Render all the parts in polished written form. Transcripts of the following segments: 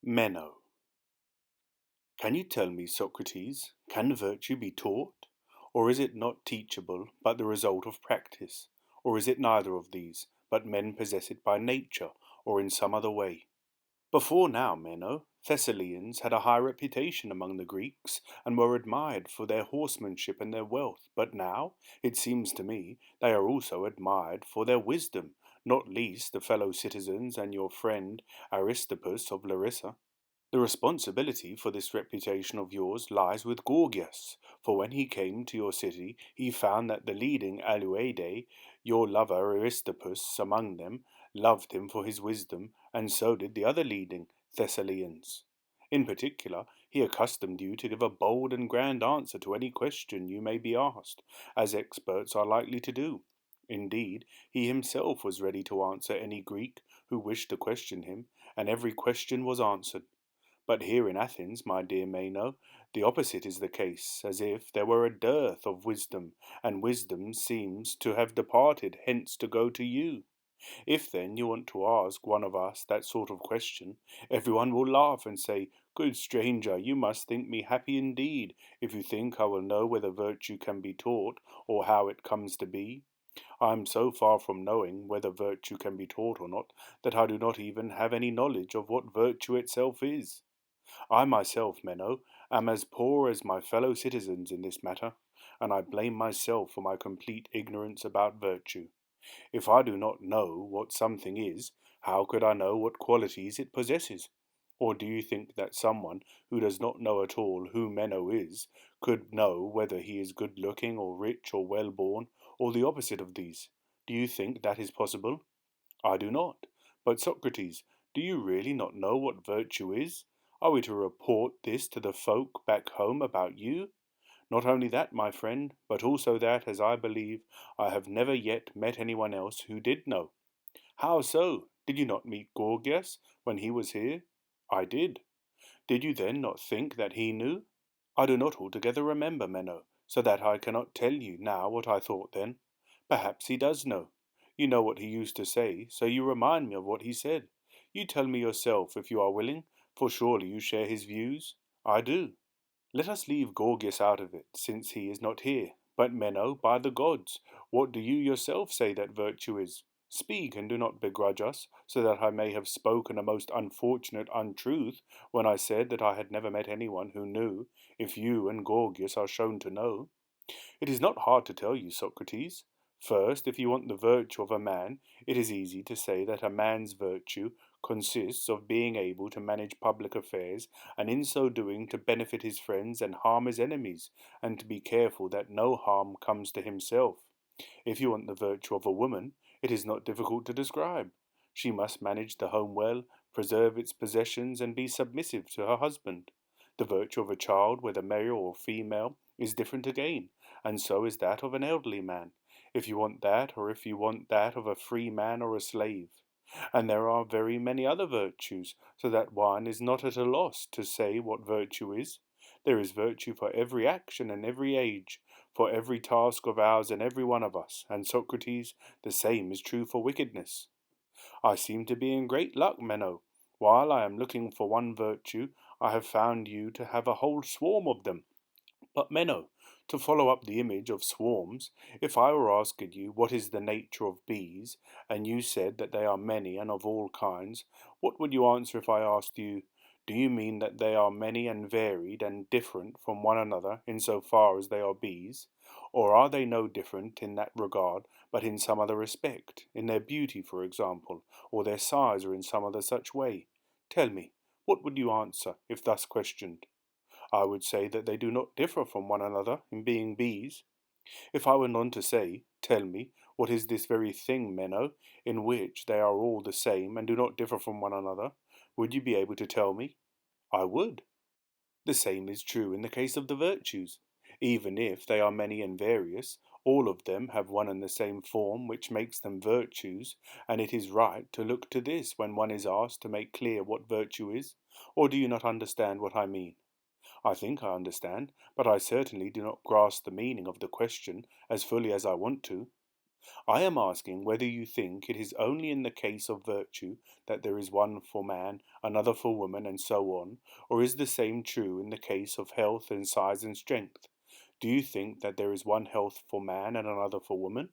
Meno. Can you tell me, Socrates, can virtue be taught? Or is it not teachable, but the result of practice? Or is it neither of these, but men possess it by nature, or in some other way? Before now, Meno, Thessalians had a high reputation among the Greeks, and were admired for their horsemanship and their wealth. But now, it seems to me, they are also admired for their wisdom, not least the fellow citizens and your friend Aristippus of Larissa. The responsibility for this reputation of yours lies with Gorgias, for when he came to your city he found that the leading Aluadae, your lover Aristippus among them, loved him for his wisdom, and so did the other leading Thessalians. In particular, he accustomed you to give a bold and grand answer to any question you may be asked, as experts are likely to do. Indeed, he himself was ready to answer any Greek who wished to question him, and every question was answered. But here in Athens, my dear Meno, the opposite is the case, as if there were a dearth of wisdom, and wisdom seems to have departed hence to go to you. If then you want to ask one of us that sort of question, everyone will laugh and say, "Good stranger, you must think me happy indeed, if you think I will know whether virtue can be taught, or how it comes to be. I am so far from knowing whether virtue can be taught or not, that I do not even have any knowledge of what virtue itself is. I myself, Meno, am as poor as my fellow citizens in this matter, and I blame myself for my complete ignorance about virtue. If I do not know what something is, how could I know what qualities it possesses? Or do you think that someone who does not know at all who Meno is, could know whether he is good-looking or rich or well-born, or the opposite of these? Do you think that is possible? I do not. But Socrates, do you really not know what virtue is? Are we to report this to the folk back home about you? Not only that, my friend, but also that, as I believe, I have never yet met anyone else who did know. How so? Did you not meet Gorgias when he was here? I did. Did you then not think that he knew? I do not altogether remember, Meno, so that I cannot tell you now what I thought then. Perhaps he does know. You know what he used to say, so you remind me of what he said. You tell me yourself if you are willing, for surely you share his views. I do. Let us leave Gorgias out of it, since he is not here. But Meno, by the gods, what do you yourself say that virtue is? Speak, and do not begrudge us, so that I may have spoken a most unfortunate untruth when I said that I had never met anyone who knew, if you and Gorgias are shown to know. It is not hard to tell you, Socrates. First, if you want the virtue of a man, it is easy to say that a man's virtue consists of being able to manage public affairs, and in so doing to benefit his friends and harm his enemies, and to be careful that no harm comes to himself. If you want the virtue of a woman, it is not difficult to describe. She must manage the home well, preserve its possessions, and be submissive to her husband. The virtue of a child, whether male or female, is different again, and so is that of an elderly man, if you want that, or if you want that of a free man or a slave. And there are very many other virtues, so that one is not at a loss to say what virtue is. There is virtue for every action and every age, for every task of ours and every one of us, and Socrates, the same is true for wickedness. I seem to be in great luck, Meno. While I am looking for one virtue, I have found you to have a whole swarm of them. But Meno, to follow up the image of swarms, if I were asking you what is the nature of bees, and you said that they are many and of all kinds, what would you answer if I asked you, do you mean that they are many and varied and different from one another in so far as they are bees? Or are they no different in that regard, but in some other respect, in their beauty, for example, or their size, or in some other such way? Tell me, what would you answer if thus questioned? I would say that they do not differ from one another in being bees. If I went on to say, tell me, what is this very thing, Meno, in which they are all the same and do not differ from one another, would you be able to tell me? I would. The same is true in the case of the virtues. Even if they are many and various, all of them have one and the same form which makes them virtues, and it is right to look to this when one is asked to make clear what virtue is, or do you not understand what I mean? I think I understand, but I certainly do not grasp the meaning of the question as fully as I want to. I am asking whether you think it is only in the case of virtue that there is one for man, another for woman, and so on, or is the same true in the case of health and size and strength? Do you think that there is one health for man and another for woman?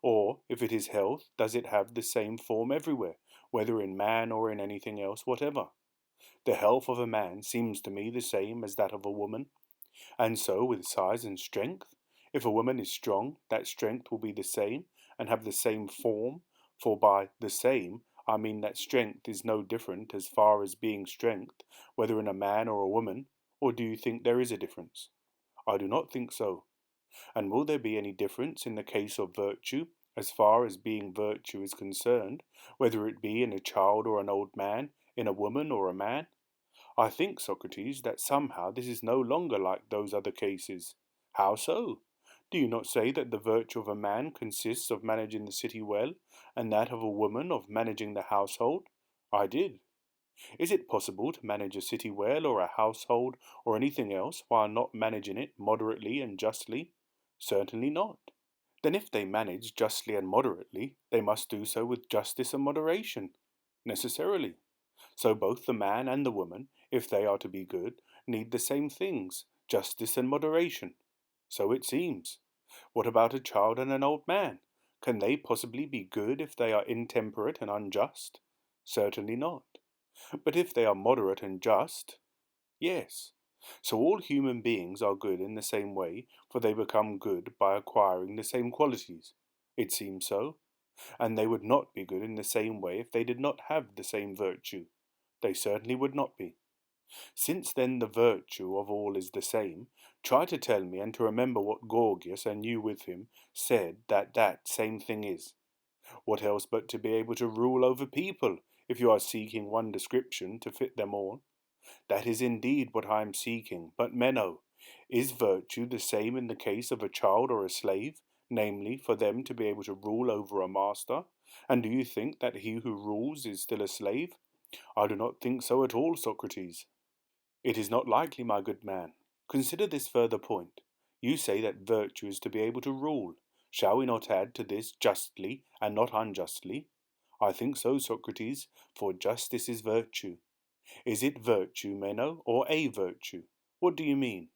Or, if it is health, does it have the same form everywhere, whether in man or in anything else whatever? The health of a man seems to me the same as that of a woman, and so with size and strength. If a woman is strong, that strength will be the same and have the same form, for by the same I mean that strength is no different as far as being strength, whether in a man or a woman, or do you think there is a difference? I do not think so. And will there be any difference in the case of virtue, as far as being virtue is concerned, whether it be in a child or an old man, in a woman or a man? I think, Socrates, that somehow this is no longer like those other cases. How so? Do you not say that the virtue of a man consists of managing the city well, and that of a woman of managing the household? I did. Is it possible to manage a city well, or a household, or anything else, while not managing it moderately and justly? Certainly not. Then if they manage justly and moderately, they must do so with justice and moderation. Necessarily. So both the man and the woman, if they are to be good, need the same things, justice and moderation. So it seems. What about a child and an old man? Can they possibly be good if they are intemperate and unjust? Certainly not. But if they are moderate and just, yes. So all human beings are good in the same way, for they become good by acquiring the same qualities. It seems so. And they would not be good in the same way if they did not have the same virtue. They certainly would not be. Since then the virtue of all is the same, try to tell me and to remember what Gorgias, and you with him, said that same thing is. What else but to be able to rule over people, if you are seeking one description to fit them all? That is indeed what I am seeking, but Meno, is virtue the same in the case of a child or a slave, namely, for them to be able to rule over a master? And do you think that he who rules is still a slave? I do not think so at all, Socrates. It is not likely, my good man. Consider this further point. You say that virtue is to be able to rule. Shall we not add to this justly and not unjustly? I think so, Socrates, for justice is virtue. Is it virtue, Meno, or a virtue? What do you mean?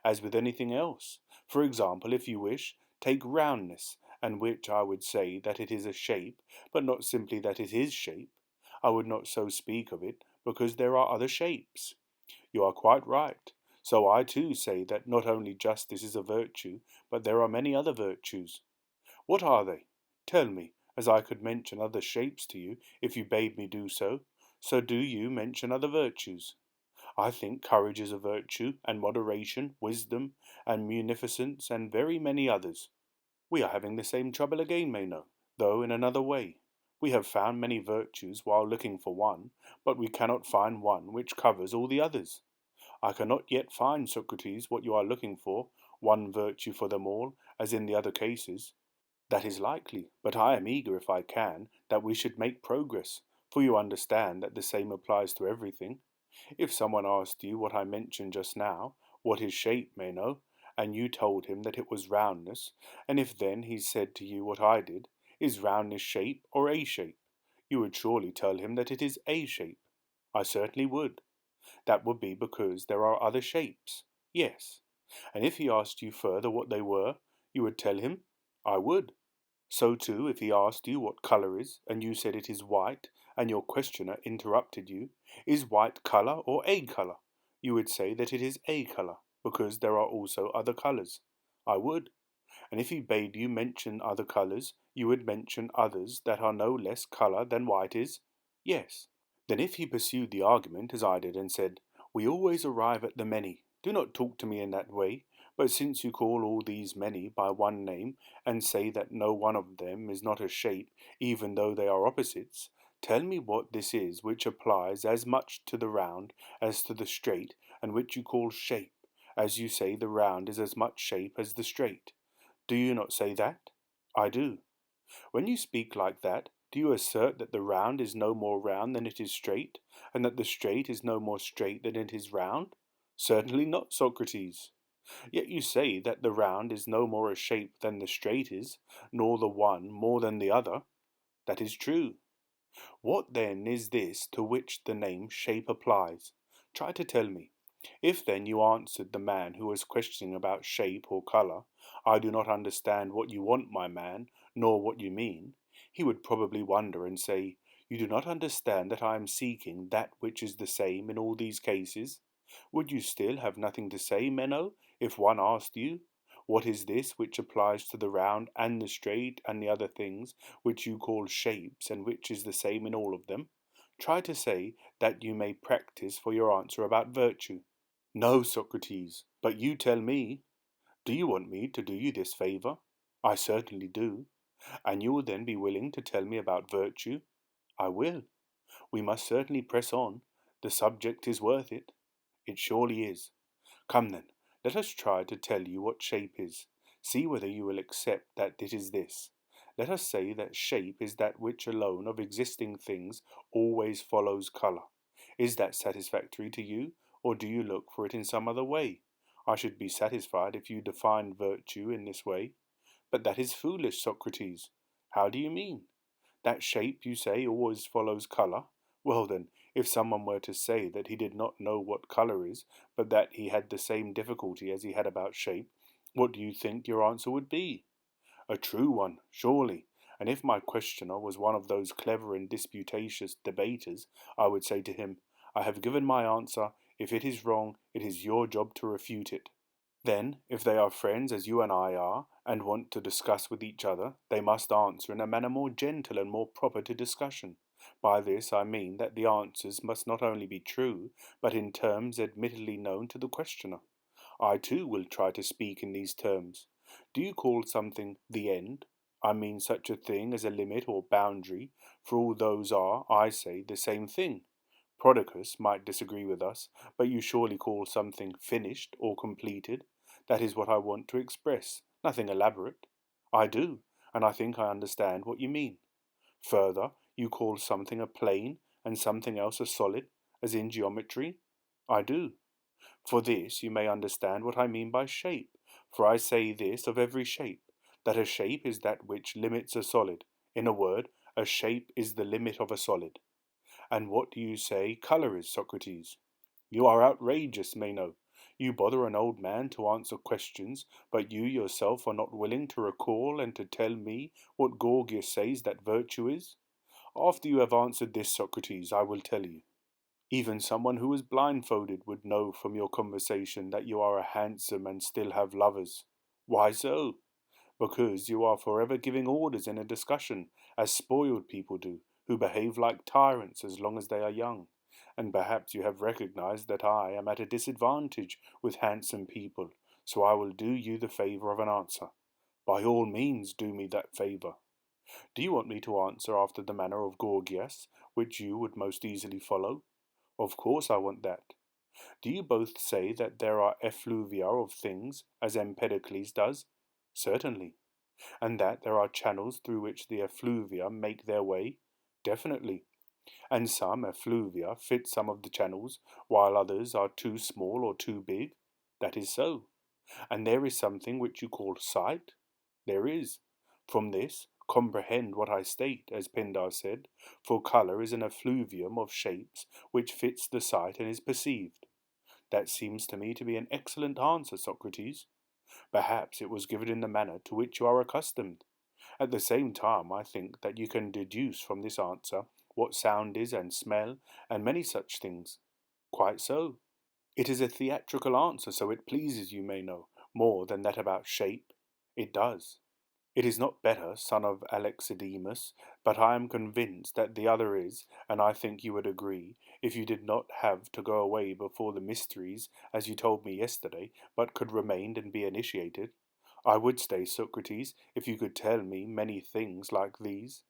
As with anything else. For example, if you wish, take roundness, and which I would say that it is a shape, but not simply that it is shape. I would not so speak of it, because there are other shapes. You are quite right. So I too say that not only justice is a virtue, but there are many other virtues. What are they? Tell me, as I could mention other shapes to you, if you bade me do so. So do you mention other virtues. I think courage is a virtue, and moderation, wisdom, and munificence, and very many others. We are having the same trouble again, Meno, though in another way. We have found many virtues while looking for one, but we cannot find one which covers all the others. I cannot yet find, Socrates, what you are looking for, one virtue for them all, as in the other cases. That is likely, but I am eager, if I can, that we should make progress, for you understand that the same applies to everything. If someone asked you what I mentioned just now, what is shape, Meno, and you told him that it was roundness, and if then he said to you what I did, is roundness shape or a shape? You would surely tell him that it is a shape. I certainly would. That would be because there are other shapes. Yes. And if he asked you further what they were, you would tell him? I would. So too, if he asked you what colour is, and you said it is white, and your questioner interrupted you, is white colour or a colour? You would say that it is a colour, because there are also other colours. I would. And if he bade you mention other colours, you would mention others that are no less colour than white is? Yes. Then if he pursued the argument as I did and said, we always arrive at the many, do not talk to me in that way, but since you call all these many by one name, and say that no one of them is not a shape, even though they are opposites, tell me what this is which applies as much to the round as to the straight, and which you call shape, as you say the round is as much shape as the straight. Do you not say that? I do. When you speak like that, do you assert that the round is no more round than it is straight, and that the straight is no more straight than it is round? Certainly not, Socrates. Yet you say that the round is no more a shape than the straight is, nor the one more than the other. That is true. What then is this to which the name shape applies? Try to tell me. If then you answered the man who was questioning about shape or colour, I do not understand what you want, my man, nor what you mean, he would probably wonder and say, you do not understand that I am seeking that which is the same in all these cases? Would you still have nothing to say, Meno, if one asked you, what is this which applies to the round and the straight and the other things which you call shapes, and which is the same in all of them? Try to say that you may practice for your answer about virtue. No, Socrates, but you tell me. Do you want me to do you this favour? I certainly do. And you will then be willing to tell me about virtue? I will. We must certainly press on. The subject is worth it. It surely is. Come then, let us try to tell you what shape is. See whether you will accept that it is this. Let us say that shape is that which alone of existing things always follows colour. Is that satisfactory to you, or do you look for it in some other way? I should be satisfied if you defined virtue in this way. But that is foolish, Socrates. How do you mean? That shape, you say, always follows colour? Well then, if someone were to say that he did not know what colour is, but that he had the same difficulty as he had about shape, what do you think your answer would be? A true one, surely. And if my questioner was one of those clever and disputatious debaters, I would say to him, I have given my answer. If it is wrong, it is your job to refute it. Then, if they are friends as you and I are, and want to discuss with each other, they must answer in a manner more gentle and more proper to discussion. By this I mean that the answers must not only be true, but in terms admittedly known to the questioner. I too will try to speak in these terms. Do you call something the end? I mean such a thing as a limit or boundary, for all those are, I say, the same thing. Prodicus might disagree with us, but you surely call something finished or completed. That is what I want to express, nothing elaborate. I do, and I think I understand what you mean. Further, you call something a plane and something else a solid, as in geometry? I do. For this you may understand what I mean by shape, for I say this of every shape, that a shape is that which limits a solid. In a word, a shape is the limit of a solid. And what do you say colour is, Socrates? You are outrageous, Meno. You bother an old man to answer questions, but you yourself are not willing to recall and to tell me what Gorgias says that virtue is? After you have answered this, Socrates, I will tell you. Even someone who was blindfolded would know from your conversation that you are a handsome and still have lovers. Why so? Because you are forever giving orders in a discussion, as spoiled people do, who behave like tyrants as long as they are young. And perhaps you have recognized that I am at a disadvantage with handsome people, so I will do you the favour of an answer. By all means do me that favour. Do you want me to answer after the manner of Gorgias, which you would most easily follow? Of course I want that. Do you both say that there are effluvia of things, as Empedocles does? Certainly. And that there are channels through which the effluvia make their way? Definitely. And some effluvia fit some of the channels, while others are too small or too big? That is so. And there is something which you call sight? There is. From this, comprehend what I state, as Pindar said, for colour is an effluvium of shapes which fits the sight and is perceived. That seems to me to be an excellent answer, Socrates. Perhaps it was given in the manner to which you are accustomed. At the same time, I think that you can deduce from this answer what sound is and smell, and many such things. Quite so. It is a theatrical answer, so it pleases you, Meno, more than that about shape. It does. It is not better, son of Alexidemus, but I am convinced that the other is, and I think you would agree, if you did not have to go away before the mysteries, as you told me yesterday, but could remain and be initiated. I would stay, Socrates, if you could tell me many things like these.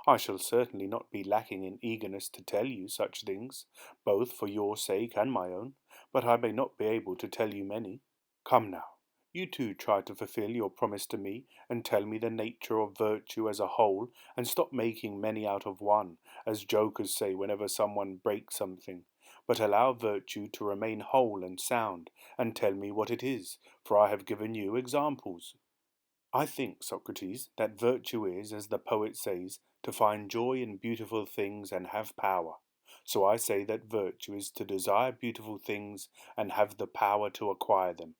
I shall certainly not be lacking in eagerness to tell you such things, both for your sake and my own, but I may not be able to tell you many. Come now, you too try to fulfill your promise to me, and tell me the nature of virtue as a whole, and stop making many out of one, as jokers say whenever someone breaks something. but allow virtue to remain whole and sound, and tell me what it is, for I have given you examples. I think, Socrates, that virtue is, as the poet says, to find joy in beautiful things and have power. So I say that virtue is to desire beautiful things and have the power to acquire them.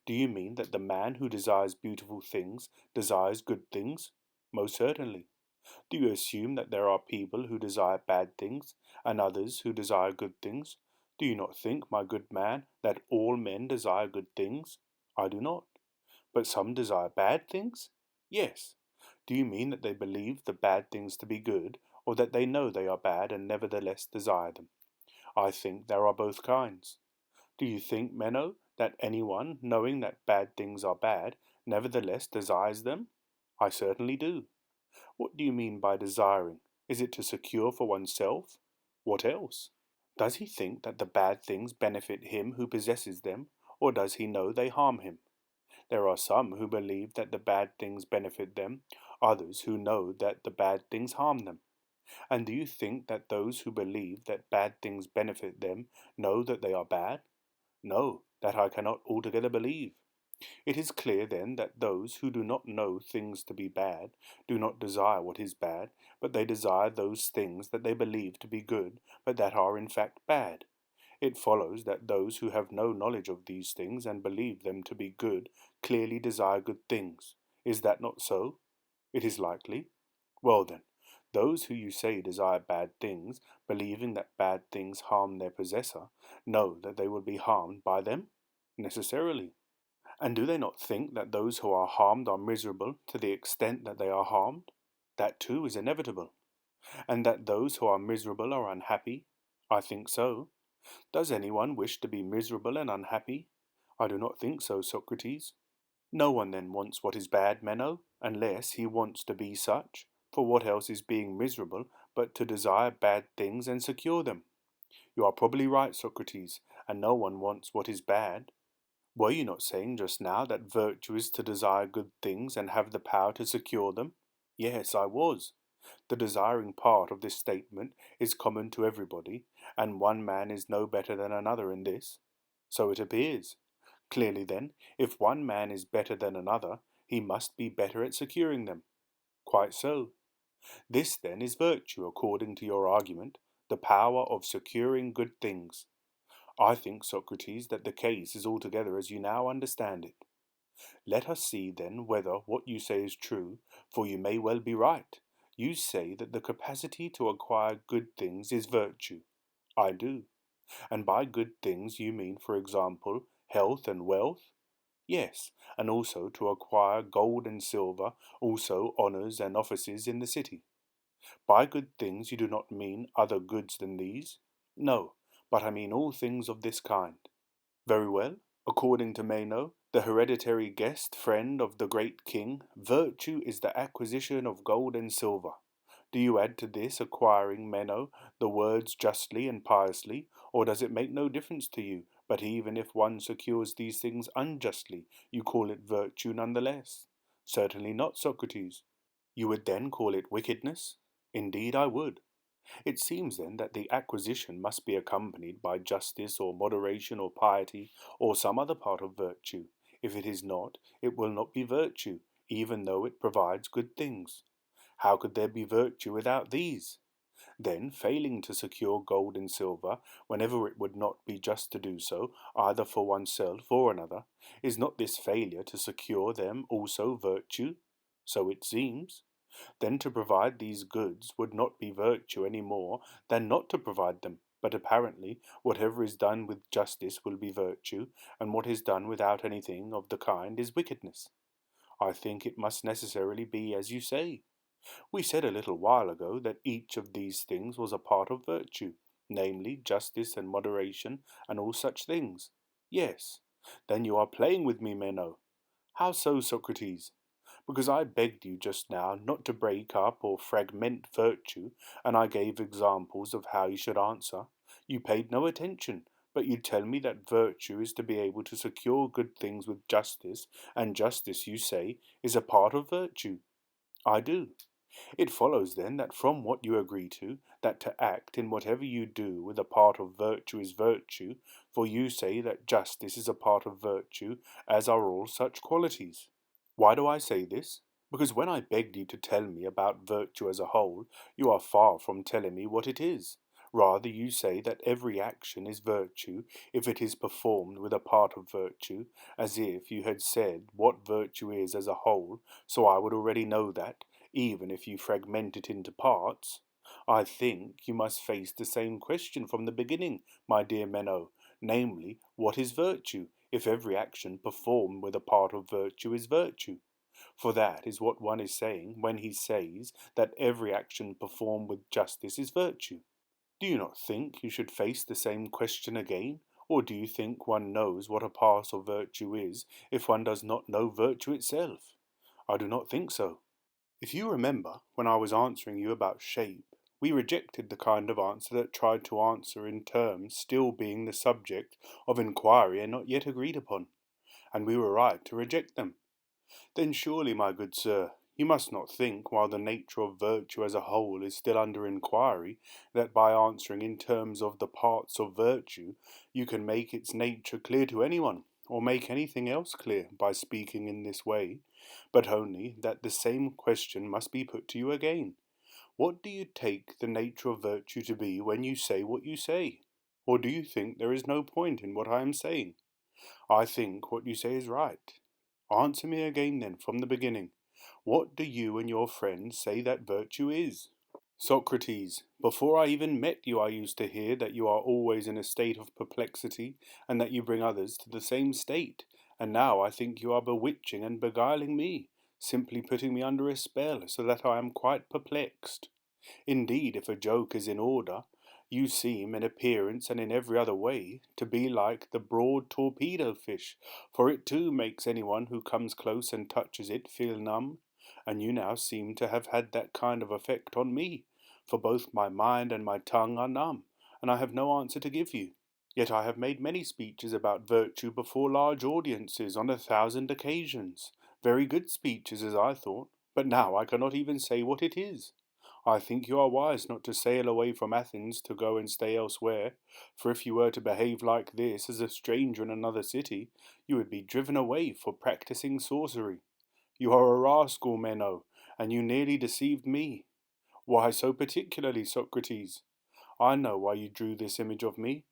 Do you mean that the man who desires beautiful things desires good things? Most certainly. Do you assume that there are people who desire bad things, and others who desire good things? Do you not think, my good man, that all men desire good things? I do not. But some desire bad things? Yes. Do you mean that they believe the bad things to be good, or that they know they are bad and nevertheless desire them? I think there are both kinds. Do you think, Meno, that anyone, knowing that bad things are bad, nevertheless desires them? I certainly do. What do you mean by desiring? Is it to secure for oneself? What else? Does he think that the bad things benefit him who possesses them, or does he know they harm him? There are some who believe that the bad things benefit them, others who know that the bad things harm them. And do you think that those who believe that bad things benefit them know that they are bad? No, that I cannot altogether believe. It is clear then that those who do not know things to be bad do not desire what is bad, but they desire those things that they believe to be good, but that are in fact bad. It follows that those who have no knowledge of these things and believe them to be good clearly desire good things. Is that not so? It is likely. Well then, those who you say desire bad things, believing that bad things harm their possessor, know that they will be harmed by them? Necessarily. And do they not think that those who are harmed are miserable to the extent that they are harmed? That too is inevitable. And that those who are miserable are unhappy? I think so. Does anyone wish to be miserable and unhappy? I do not think so, Socrates. No one then wants what is bad, Meno, unless he wants to be such, for what else is being miserable but to desire bad things and secure them? You are probably right, Socrates, and no one wants what is bad. Were you not saying just now that virtue is to desire good things and have the power to secure them? Yes, I was. The desiring part of this statement is common to everybody, and one man is no better than another in this. So it appears. Clearly then, if one man is better than another, he must be better at securing them. Quite so. This then is virtue according to your argument, the power of securing good things. I think, Socrates, that the case is altogether as you now understand it. Let us see then whether what you say is true, for you may well be right. You say that the capacity to acquire good things is virtue. I do. And by good things you mean, for example, health and wealth? Yes, and also to acquire gold and silver, also honours and offices in the city. By good things you do not mean other goods than these? No, but I mean all things of this kind. Very well. According to Meno, the hereditary guest friend of the great king, virtue is the acquisition of gold and silver. Do you add to this acquiring, Meno, the words justly and piously, or does it make no difference to you, but even if one secures these things unjustly, you call it virtue none the less? Certainly not, Socrates. You would then call it wickedness? Indeed I would. It seems then that the acquisition must be accompanied by justice or moderation or piety or some other part of virtue. If it is not, it will not be virtue, even though it provides good things. How could there be virtue without these? Then, failing to secure gold and silver, whenever it would not be just to do so, either for oneself or another, is not this failure to secure them also virtue? So it seems. Then to provide these goods would not be virtue any more than not to provide them, but apparently whatever is done with justice will be virtue, and what is done without anything of the kind is wickedness. I think it must necessarily be as you say. We said a little while ago that each of these things was a part of virtue, namely justice and moderation and all such things. Yes. Then you are playing with me, Meno. How so, Socrates? Because I begged you just now not to break up or fragment virtue, and I gave examples of how you should answer. You paid no attention, but you tell me that virtue is to be able to secure good things with justice, and justice, you say, is a part of virtue. I do. It follows then that from what you agree to, that to act in whatever you do with a part of virtue is virtue, for you say that justice is a part of virtue, as are all such qualities. Why do I say this? Because when I begged you to tell me about virtue as a whole, you are far from telling me what it is. Rather, you say that every action is virtue if it is performed with a part of virtue, as if you had said what virtue is as a whole, so I would already know that, even if you fragment it into parts. I think you must face the same question from the beginning, my dear Meno, namely, what is virtue, if every action performed with a part of virtue is virtue? For that is what one is saying when he says that every action performed with justice is virtue. Do you not think you should face the same question again, or do you think one knows what a part of virtue is if one does not know virtue itself? I do not think so. If you remember, when I was answering you about shape, we rejected the kind of answer that tried to answer in terms still being the subject of inquiry and not yet agreed upon, and we were right to reject them. Then surely, my good sir, you must not think, while the nature of virtue as a whole is still under inquiry, that by answering in terms of the parts of virtue, you can make its nature clear to anyone, or make anything else clear by speaking in this way, but only that the same question must be put to you again. What do you take the nature of virtue to be when you say what you say? Or do you think there is no point in what I am saying? I think what you say is right. Answer me again then from the beginning. What do you and your friends say that virtue is? Socrates, before I even met you I used to hear that you are always in a state of perplexity, and that you bring others to the same state, and now I think you are bewitching and beguiling me, simply putting me under a spell, so that I am quite perplexed. Indeed, if a joke is in order, you seem, in appearance and in every other way, to be like the broad torpedo fish, for it too makes anyone who comes close and touches it feel numb, and you now seem to have had that kind of effect on me, for both my mind and my tongue are numb, and I have no answer to give you. Yet I have made many speeches about virtue before large audiences on 1,000 occasions, very good speeches as I thought, but now I cannot even say what it is. I think you are wise not to sail away from Athens to go and stay elsewhere, for if you were to behave like this as a stranger in another city, you would be driven away for practicing sorcery. You are a rascal, Meno, and you nearly deceived me. Why so particularly, Socrates? I know why you drew this image of me.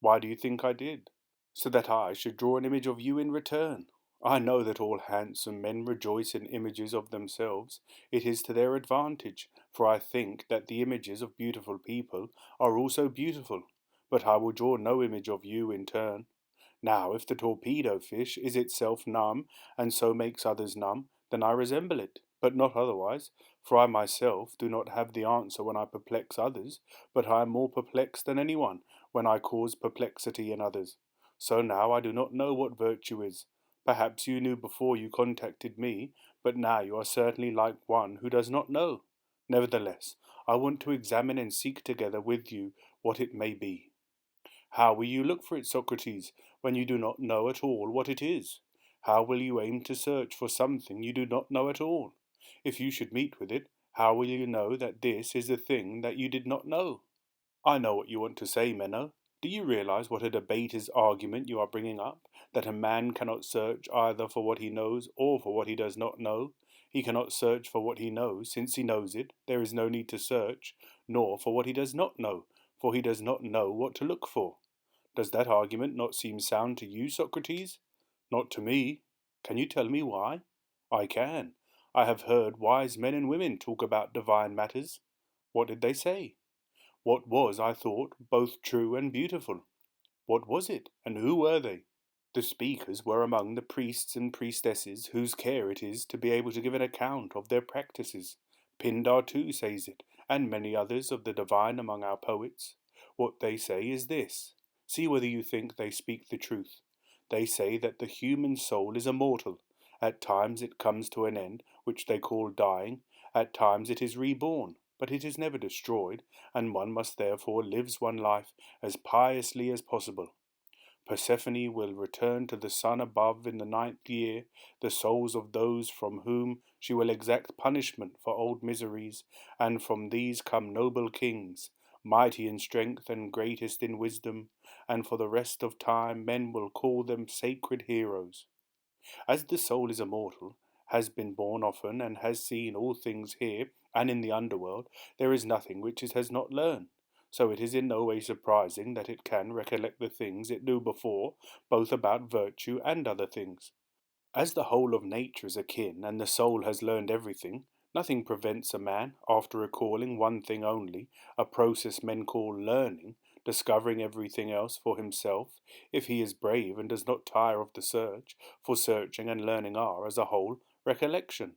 Why do you think I did? So that I should draw an image of you in return. I know that all handsome men rejoice in images of themselves. It is to their advantage, for I think that the images of beautiful people are also beautiful. But I will draw no image of you in turn. Now, if the torpedo fish is itself numb, and so makes others numb, then I resemble it, but not otherwise, for I myself do not have the answer when I perplex others, but I am more perplexed than anyone when I cause perplexity in others. So now I do not know what virtue is. Perhaps you knew before you contacted me, but now you are certainly like one who does not know. Nevertheless, I want to examine and seek together with you what it may be. How will you look for it, Socrates, when you do not know at all what it is? How will you aim to search for something you do not know at all? If you should meet with it, how will you know that this is the thing that you did not know? I know what you want to say, Meno. Do you realize what a debater's argument you are bringing up? That a man cannot search either for what he knows or for what he does not know? He cannot search for what he knows, since he knows it, there is no need to search, nor for what he does not know, for he does not know what to look for. Does that argument not seem sound to you, Socrates? Not to me. Can you tell me why? I can. I have heard wise men and women talk about divine matters. What did they say? What was, I thought, both true and beautiful? What was it, and who were they? The speakers were among the priests and priestesses whose care it is to be able to give an account of their practices. Pindar too says it, and many others of the divine among our poets. What they say is this. See whether you think they speak the truth. They say that the human soul is immortal. At times it comes to an end, which they call dying. At times it is reborn, but it is never destroyed, and one must therefore live one's life as piously as possible. Persephone will return to the sun above in the 9th year, the souls of those from whom she will exact punishment for old miseries, and from these come noble kings, mighty in strength and greatest in wisdom, and for the rest of time men will call them sacred heroes. As the soul is immortal, has been born often, and has seen all things here and in the underworld, there is nothing which it has not learned. So it is in no way surprising that it can recollect the things it knew before, both about virtue and other things. As the whole of nature is akin, and the soul has learned everything, nothing prevents a man, after recalling one thing only, a process men call learning, discovering everything else for himself, if he is brave and does not tire of the search, for searching and learning are, as a whole, recollection.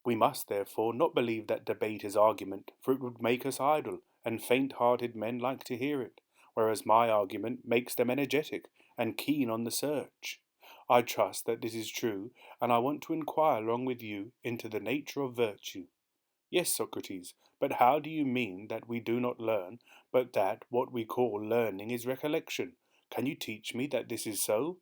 We must, therefore, not believe that debate is argument, for it would make us idle, and faint-hearted men like to hear it, whereas my argument makes them energetic and keen on the search. I trust that this is true, and I want to inquire along with you into the nature of virtue. Yes, Socrates, but how do you mean that we do not learn, but that what we call learning is recollection? Can you teach me that this is so?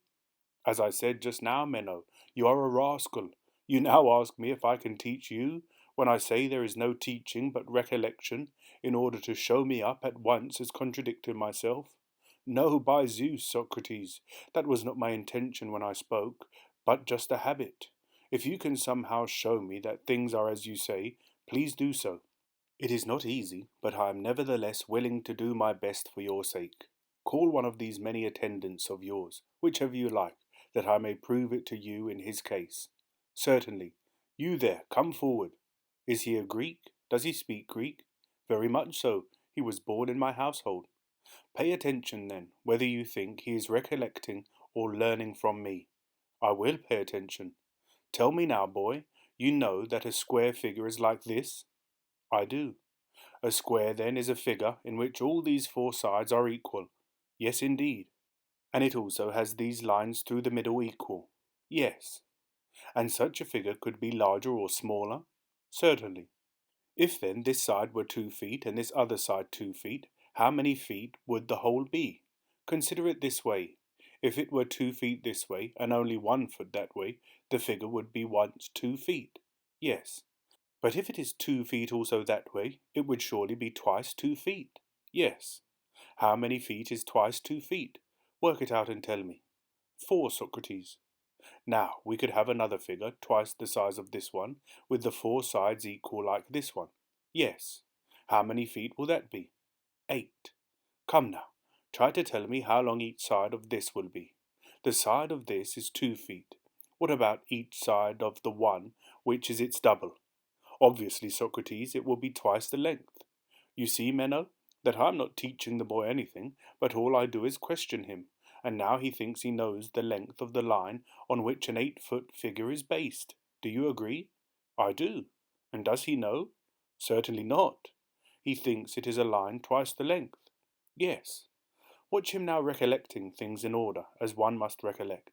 As I said just now, Meno, you are a rascal. You now ask me if I can teach you, when I say there is no teaching but recollection, in order to show me up at once as contradicting myself. No, by Zeus, Socrates, that was not my intention when I spoke, but just a habit. If you can somehow show me that things are as you say, please do so. It is not easy, but I am nevertheless willing to do my best for your sake. Call one of these many attendants of yours, whichever you like, that I may prove it to you in his case. Certainly. You there, come forward. Is he a Greek? Does he speak Greek? Very much so. He was born in my household. Pay attention, then, whether you think he is recollecting or learning from me. I will pay attention. Tell me now, boy, you know that a square figure is like this? I do. A square, then, is a figure in which all these four sides are equal. Yes, indeed. And it also has these lines through the middle equal. Yes. And such a figure could be larger or smaller? Certainly. If then this side were 2 feet and this other side 2 feet, how many feet would the whole be? Consider it this way. If it were 2 feet this way and only 1 foot that way, the figure would be once 2 feet. Yes. But if it is 2 feet also that way, it would surely be twice 2 feet. Yes. How many feet is twice 2 feet? Work it out and tell me. 4, Socrates. Now, we could have another figure, twice the size of this one, with the 4 sides equal like this one. Yes. How many feet will that be? 8. Come now, try to tell me how long each side of this will be. The side of this is 2 feet. What about each side of the one, which is its double? Obviously, Socrates, it will be twice the length. You see, Meno, that I am not teaching the boy anything, but all I do is question him, and now he thinks he knows the length of the line on which an 8-foot figure is based. Do you agree? I do. And does he know? Certainly not. He thinks it is a line twice the length. Yes. Watch him now recollecting things in order, as one must recollect.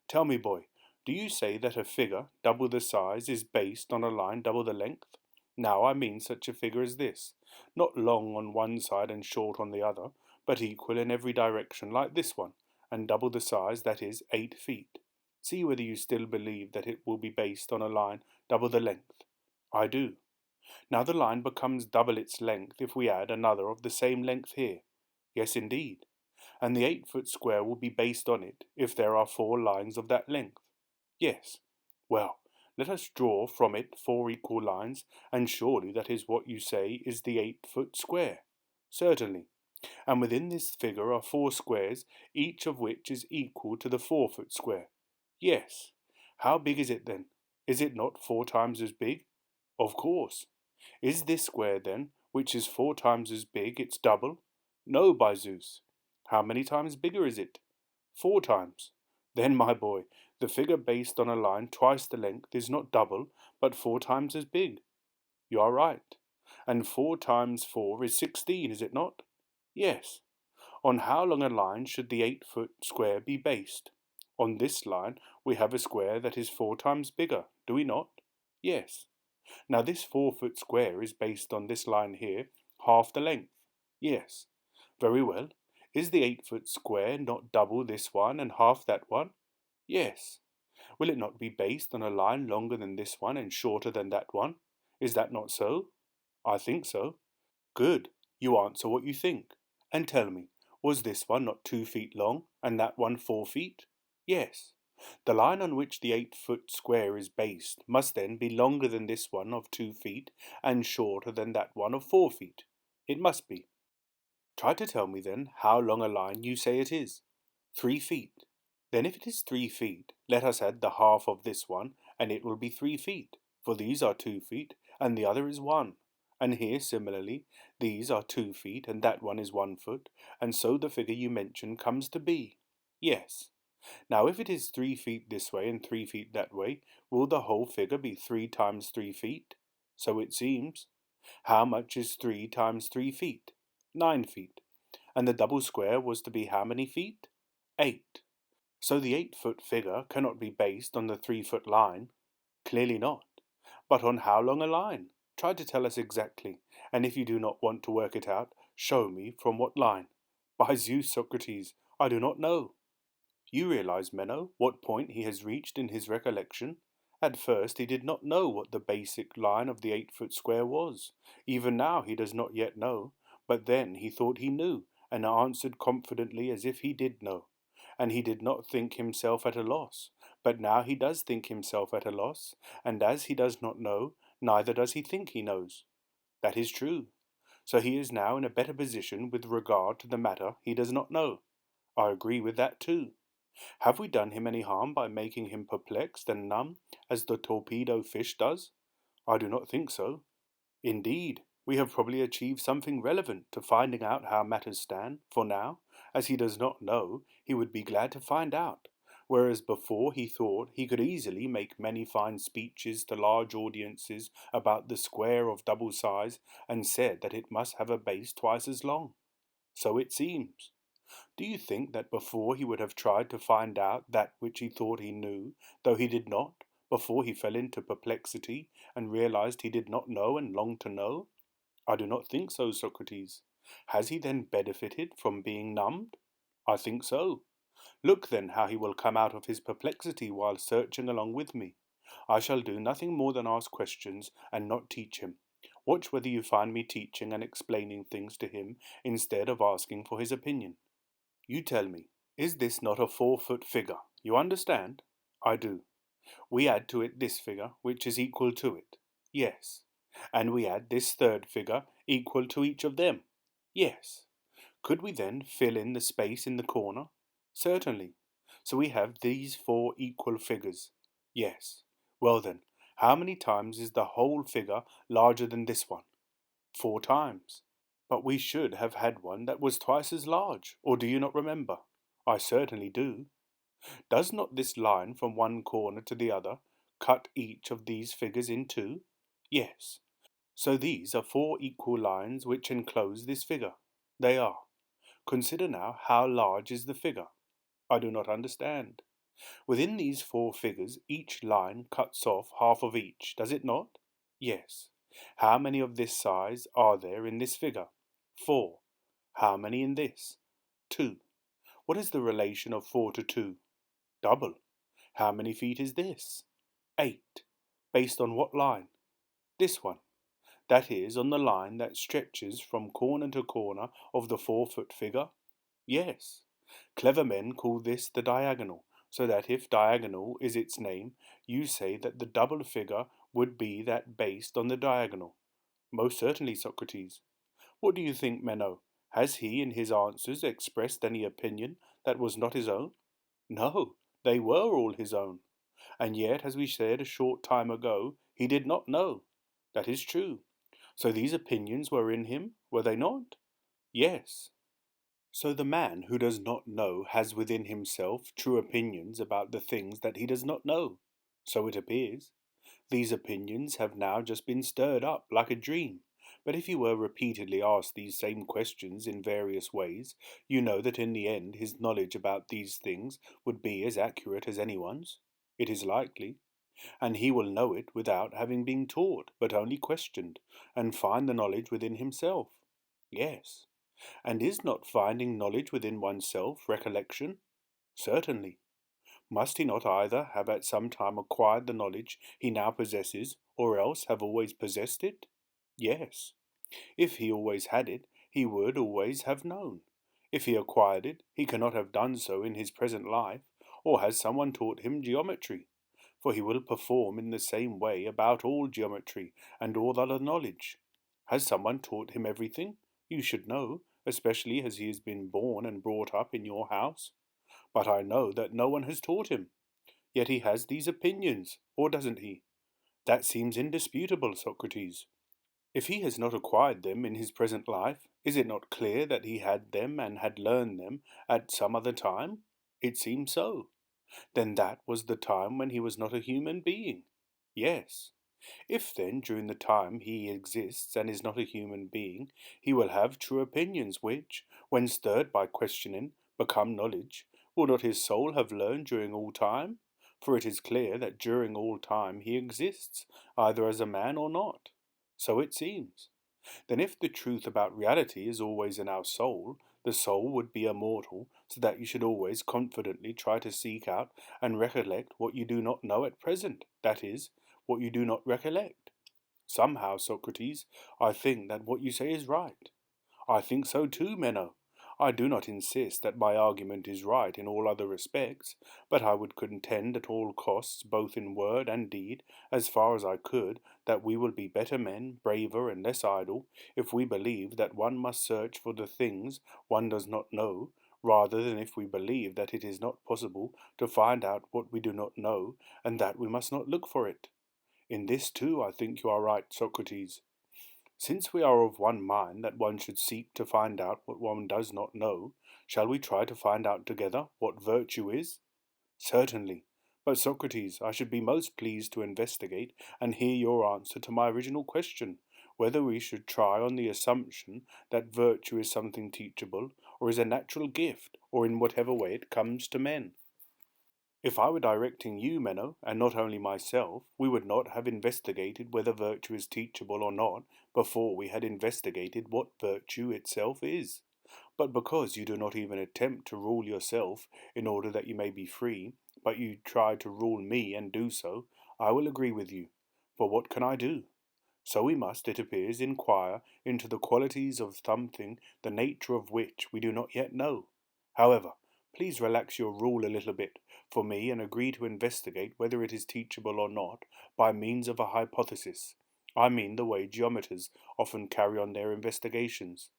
Tell me, boy, do you say that a figure double the size is based on a line double the length? Now I mean such a figure as this, not long on one side and short on the other, but equal in every direction like this one, and double the size, that is, 8 feet. See whether you still believe that it will be based on a line double the length. I do. Now the line becomes double its length if we add another of the same length here. Yes, indeed. And the 8-foot square will be based on it if there are 4 lines of that length. Yes. Well, let us draw from it 4 equal lines, and surely that is what you say is the 8-foot square. Certainly. And within this figure are 4 squares, each of which is equal to the 4-foot square. Yes. How big is it then? Is it not 4 times as big? Of course. Is this square then, which is 4 times as big, its double? No, by Zeus. How many times bigger is it? 4 times. Then, my boy, the figure based on a line twice the length is not double, but 4 times as big. You are right. And 4 times 4 is 16, is it not? Yes. On how long a line should the 8-foot square be based? On this line we have a square that is 4 times bigger, do we not? Yes. Now this 4-foot square is based on this line here, half the length. Yes. Very well. Is the 8-foot square not double this one and half that one? Yes. Will it not be based on a line longer than this one and shorter than that one? Is that not so? I think so. Good. You answer what you think. And tell me, was this one not 2 feet long and that one 4 feet? Yes. The line on which the 8-foot square is based must then be longer than this one of 2 feet and shorter than that one of 4 feet. It must be. Try to tell me then how long a line you say it is. 3 feet. Then if it is 3 feet, let us add the half of this one, and it will be 3 feet, for these are 2 feet, and the other is 1. And here, similarly, these are 2 feet, and that one is 1 foot, and so the figure you mentioned comes to be. Yes. Now if it is 3 feet this way and 3 feet that way, will the whole figure be 3 times 3 feet? So it seems. How much is 3 times 3 feet? 9 feet. And the double square was to be how many feet? 8. So the 8-foot figure cannot be based on the 3-foot line. Clearly not. But on how long a line? Try to tell us exactly, and if you do not want to work it out, show me from what line. By Zeus, Socrates, I do not know. You realize, Meno, what point he has reached in his recollection? At first he did not know what the basic line of the 8-foot square was. Even now he does not yet know, but then he thought he knew, and answered confidently as if he did know. And he did not think himself at a loss, but now he does think himself at a loss, and as he does not know, neither does he think he knows. That is true. So he is now in a better position with regard to the matter he does not know. I agree with that too. Have we done him any harm by making him perplexed and numb, as the torpedo fish does? I do not think so. Indeed, we have probably achieved something relevant to finding out how matters stand, for now, as he does not know, he would be glad to find out, whereas before he thought he could easily make many fine speeches to large audiences about the square of double size, and said that it must have a base twice as long. So it seems. Do you think that before he would have tried to find out that which he thought he knew, though he did not, before he fell into perplexity, and realized he did not know and longed to know? I do not think so, Socrates. Has he then benefited from being numbed? I think so. Look then how he will come out of his perplexity while searching along with me. I shall do nothing more than ask questions and not teach him. Watch whether you find me teaching and explaining things to him instead of asking for his opinion. You tell me, is this not a 4-foot figure? You understand? I do. We add to it this figure, which is equal to it. Yes. And we add this third figure, equal to each of them. Yes. Could we then fill in the space in the corner? Certainly. So we have these 4 equal figures. Yes. Well then, how many times is the whole figure larger than this one? 4 times. But we should have had one that was twice as large, or do you not remember? I certainly do. Does not this line from one corner to the other cut each of these figures in 2? Yes. So these are 4 equal lines which enclose this figure. They are. Consider now how large is the figure. I do not understand. Within these 4 figures, each line cuts off half of each, does it not? Yes. How many of this size are there in this figure? 4. How many in this? 2. What is the relation of 4 to 2? Double. How many feet is this? 8. Based on what line? This one. That is, on the line that stretches from corner to corner of the 4-foot figure? Yes. Clever men call this the diagonal, so that if diagonal is its name, you say that the double figure would be that based on the diagonal. Most certainly, Socrates. What do you think, Meno? Has he in his answers expressed any opinion that was not his own? No, they were all his own. And yet, as we said a short time ago, he did not know. That is true. So these opinions were in him, were they not? Yes. So the man who does not know has within himself true opinions about the things that he does not know. So it appears. These opinions have now just been stirred up like a dream. But if you were repeatedly asked these same questions in various ways, you know that in the end his knowledge about these things would be as accurate as anyone's. It is likely. And he will know it without having been taught, but only questioned, and find the knowledge within himself. Yes. And is not finding knowledge within oneself recollection? Certainly. Must he not either have at some time acquired the knowledge he now possesses, or else have always possessed it? Yes. If he always had it, he would always have known. If he acquired it, he cannot have done so in his present life, or has someone taught him geometry? For he will perform in the same way about all geometry and all other knowledge. Has someone taught him everything? You should know, especially as he has been born and brought up in your house. But I know that no one has taught him. Yet he has these opinions, or doesn't he? That seems indisputable, Socrates. If he has not acquired them in his present life, is it not clear that he had them and had learned them at some other time? It seems so. Then that was the time when he was not a human being. Yes. If then, during the time he exists and is not a human being, he will have true opinions which, when stirred by questioning, become knowledge, will not his soul have learned during all time? For it is clear that during all time he exists, either as a man or not. So it seems. Then if the truth about reality is always in our soul, the soul would be immortal, so that you should always confidently try to seek out and recollect what you do not know at present, that is, what you do not recollect. Somehow, Socrates, I think that what you say is right. I think so too, Meno. I do not insist that my argument is right in all other respects, but I would contend at all costs, both in word and deed, as far as I could, that we will be better men, braver and less idle, if we believe that one must search for the things one does not know, rather than if we believe that it is not possible to find out what we do not know, and that we must not look for it. In this too I think you are right, Socrates. Since we are of one mind that one should seek to find out what one does not know, shall we try to find out together what virtue is? Certainly. But Socrates, I should be most pleased to investigate and hear your answer to my original question, whether we should try on the assumption that virtue is something teachable, or is a natural gift, or in whatever way it comes to men. If I were directing you, Meno, and not only myself, we would not have investigated whether virtue is teachable or not before we had investigated what virtue itself is. But because you do not even attempt to rule yourself in order that you may be free, but you try to rule me and do so, I will agree with you. For what can I do? So we must, it appears, inquire into the qualities of something the nature of which we do not yet know. However, please relax your rule a little bit for me and agree to investigate whether it is teachable or not by means of a hypothesis. I mean the way geometers often carry on their investigations.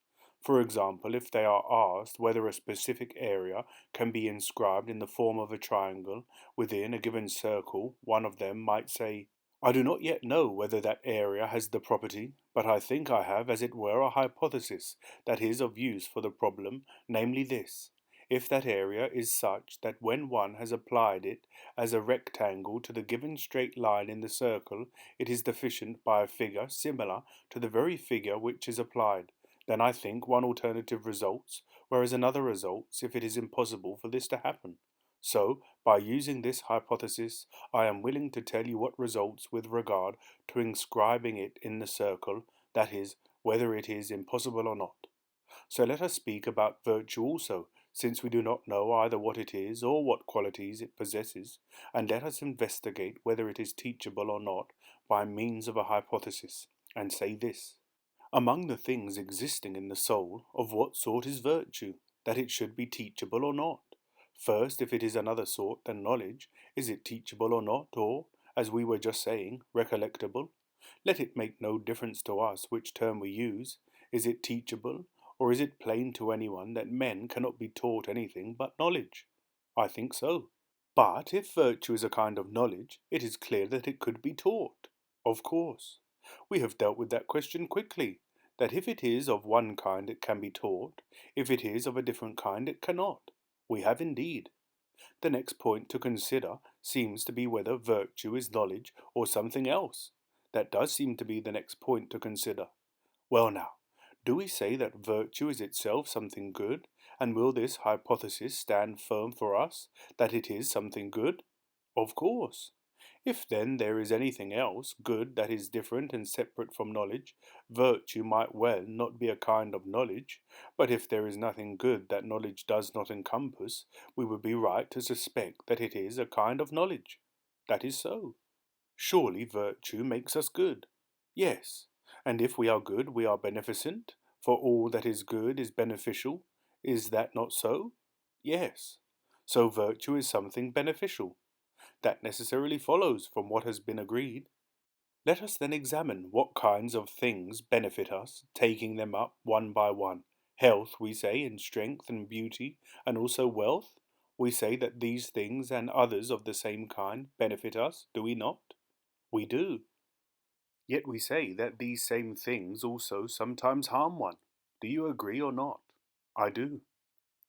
For example, if they are asked whether a specific area can be inscribed in the form of a triangle within a given circle, one of them might say, I do not yet know whether that area has the property, but I think I have, as it were, a hypothesis that is of use for the problem, namely this: if that area is such that when one has applied it as a rectangle to the given straight line in the circle, it is deficient by a figure similar to the very figure which is applied, then I think one alternative results, whereas another results if it is impossible for this to happen. So, by using this hypothesis, I am willing to tell you what results with regard to inscribing it in the circle, that is, whether it is impossible or not. So let us speak about virtue also, since we do not know either what it is or what qualities it possesses, and let us investigate whether it is teachable or not by means of a hypothesis, and say this. Among the things existing in the soul, of what sort is virtue, that it should be teachable or not? First, if it is another sort than knowledge, is it teachable or not, or, as we were just saying, recollectable? Let it make no difference to us which term we use. Is it teachable, or is it plain to anyone that men cannot be taught anything but knowledge? I think so. But if virtue is a kind of knowledge, it is clear that it could be taught. Of course. We have dealt with that question quickly, that if it is of one kind it can be taught, if it is of a different kind it cannot. We have indeed. The next point to consider seems to be whether virtue is knowledge or something else. That does seem to be the next point to consider. Well now, do we say that virtue is itself something good, and will this hypothesis stand firm for us, that it is something good? Of course. If then there is anything else, good, that is different and separate from knowledge, virtue might well not be a kind of knowledge, but if there is nothing good that knowledge does not encompass, we would be right to suspect that it is a kind of knowledge. That is so. Surely virtue makes us good. Yes, and if we are good, we are beneficent, for all that is good is beneficial. Is that not so? Yes. So virtue is something beneficial. That necessarily follows from what has been agreed. Let us then examine what kinds of things benefit us, taking them up one by one. Health, we say, and strength and beauty, and also wealth. We say that these things and others of the same kind benefit us, do we not? We do. Yet we say that these same things also sometimes harm one. Do you agree or not? I do.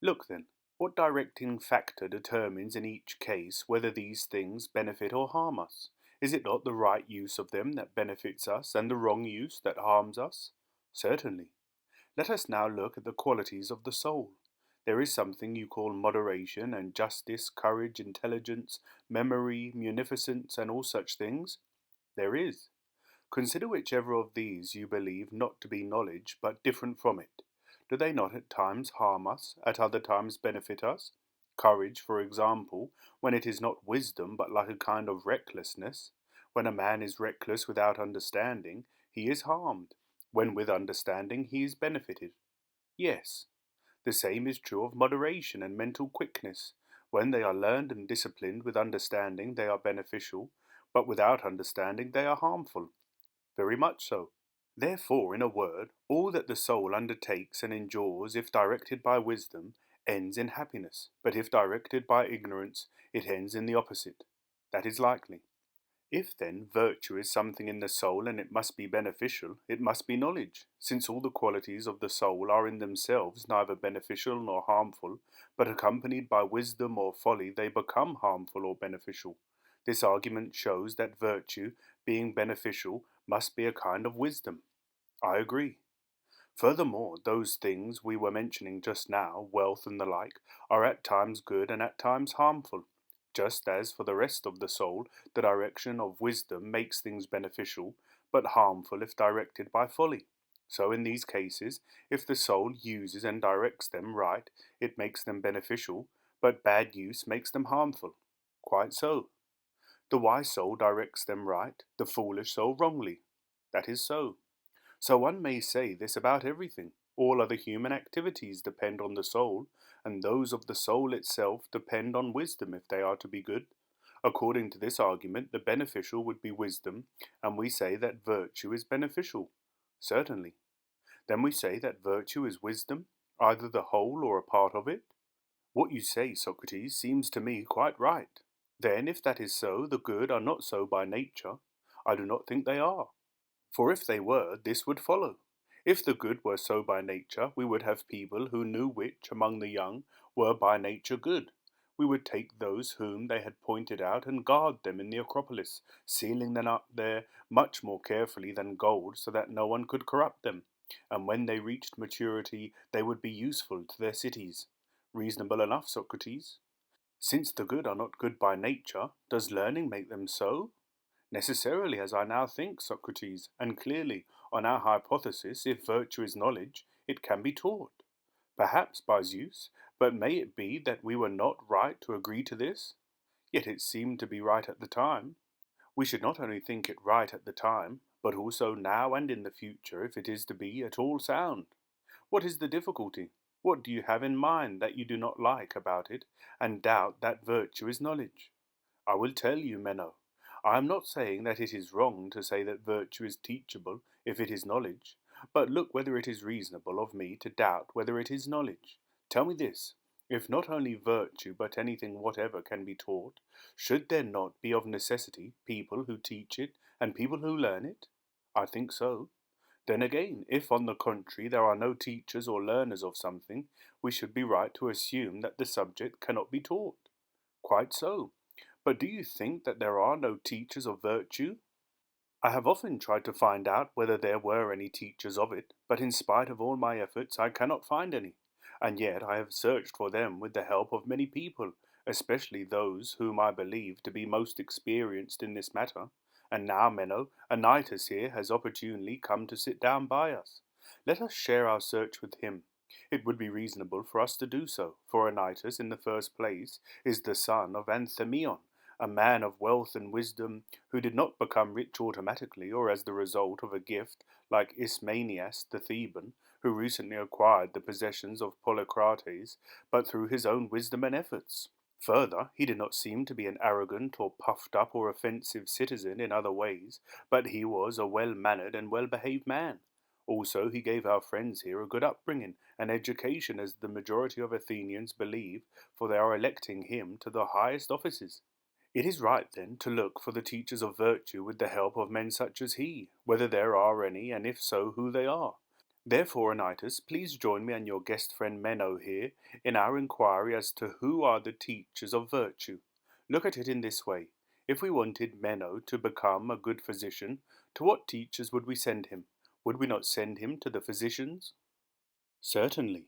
Look then, what directing factor determines in each case whether these things benefit or harm us? Is it not the right use of them that benefits us and the wrong use that harms us? Certainly. Let us now look at the qualities of the soul. There is something you call moderation and justice, courage, intelligence, memory, munificence, and all such things? There is. Consider whichever of these you believe not to be knowledge, but different from it. Do they not at times harm us, at other times benefit us? Courage, for example, when it is not wisdom, but like a kind of recklessness. When a man is reckless without understanding, he is harmed. When with understanding, he is benefited. Yes, the same is true of moderation and mental quickness. When they are learned and disciplined with understanding, they are beneficial, but without understanding, they are harmful. Very much so. Therefore, in a word, all that the soul undertakes and endures, if directed by wisdom, ends in happiness, but if directed by ignorance, it ends in the opposite. That is likely. If then virtue is something in the soul and it must be beneficial, it must be knowledge, since all the qualities of the soul are in themselves neither beneficial nor harmful, but accompanied by wisdom or folly they become harmful or beneficial. This argument shows that virtue, being beneficial, must be a kind of wisdom. I agree. Furthermore, those things we were mentioning just now, wealth and the like, are at times good and at times harmful. Just as for the rest of the soul, the direction of wisdom makes things beneficial, but harmful if directed by folly. So in these cases, if the soul uses and directs them right, it makes them beneficial, but bad use makes them harmful. Quite so. The wise soul directs them right, the foolish soul wrongly. That is so. So one may say this about everything. All other human activities depend on the soul, and those of the soul itself depend on wisdom if they are to be good. According to this argument, the beneficial would be wisdom, and we say that virtue is beneficial. Certainly. Then we say that virtue is wisdom, either the whole or a part of it? What you say, Socrates, seems to me quite right. Then, if that is so, the good are not so by nature. I do not think they are. For if they were, this would follow. If the good were so by nature, we would have people who knew which, among the young, were by nature good. We would take those whom they had pointed out and guard them in the Acropolis, sealing them up there much more carefully than gold, so that no one could corrupt them. And when they reached maturity, they would be useful to their cities. Reasonable enough, Socrates. Since the good are not good by nature, does learning make them so? Necessarily, as I now think, Socrates, and clearly, on our hypothesis, if virtue is knowledge, it can be taught. Perhaps by Zeus, but may it be that we were not right to agree to this? Yet it seemed to be right at the time. We should not only think it right at the time, but also now and in the future if it is to be at all sound. What is the difficulty? What do you have in mind that you do not like about it, and doubt that virtue is knowledge? I will tell you, Meno. I am not saying that it is wrong to say that virtue is teachable if it is knowledge, but look whether it is reasonable of me to doubt whether it is knowledge. Tell me this, if not only virtue but anything whatever can be taught, should there not be of necessity people who teach it and people who learn it? I think so. Then again, if on the contrary there are no teachers or learners of something, we should be right to assume that the subject cannot be taught. Quite so. But do you think that there are no teachers of virtue? I have often tried to find out whether there were any teachers of it, but in spite of all my efforts I cannot find any. And yet I have searched for them with the help of many people, especially those whom I believe to be most experienced in this matter. And now, Meno, Anytus here has opportunely come to sit down by us. Let us share our search with him. It would be reasonable for us to do so, for Anytus, in the first place, is the son of Anthemion, a man of wealth and wisdom, who did not become rich automatically or as the result of a gift like Ismenias the Theban, who recently acquired the possessions of Polycrates, but through his own wisdom and efforts. Further, he did not seem to be an arrogant or puffed up or offensive citizen in other ways, but he was a well-mannered and well-behaved man. Also, he gave our friends here a good upbringing and education, as the majority of Athenians believe, for they are electing him to the highest offices. It is right, then, to look for the teachers of virtue with the help of men such as he, whether there are any, and if so, who they are. Therefore, Anytus, please join me and your guest friend Meno here in our inquiry as to who are the teachers of virtue. Look at it in this way. If we wanted Meno to become a good physician, to what teachers would we send him? Would we not send him to the physicians? Certainly.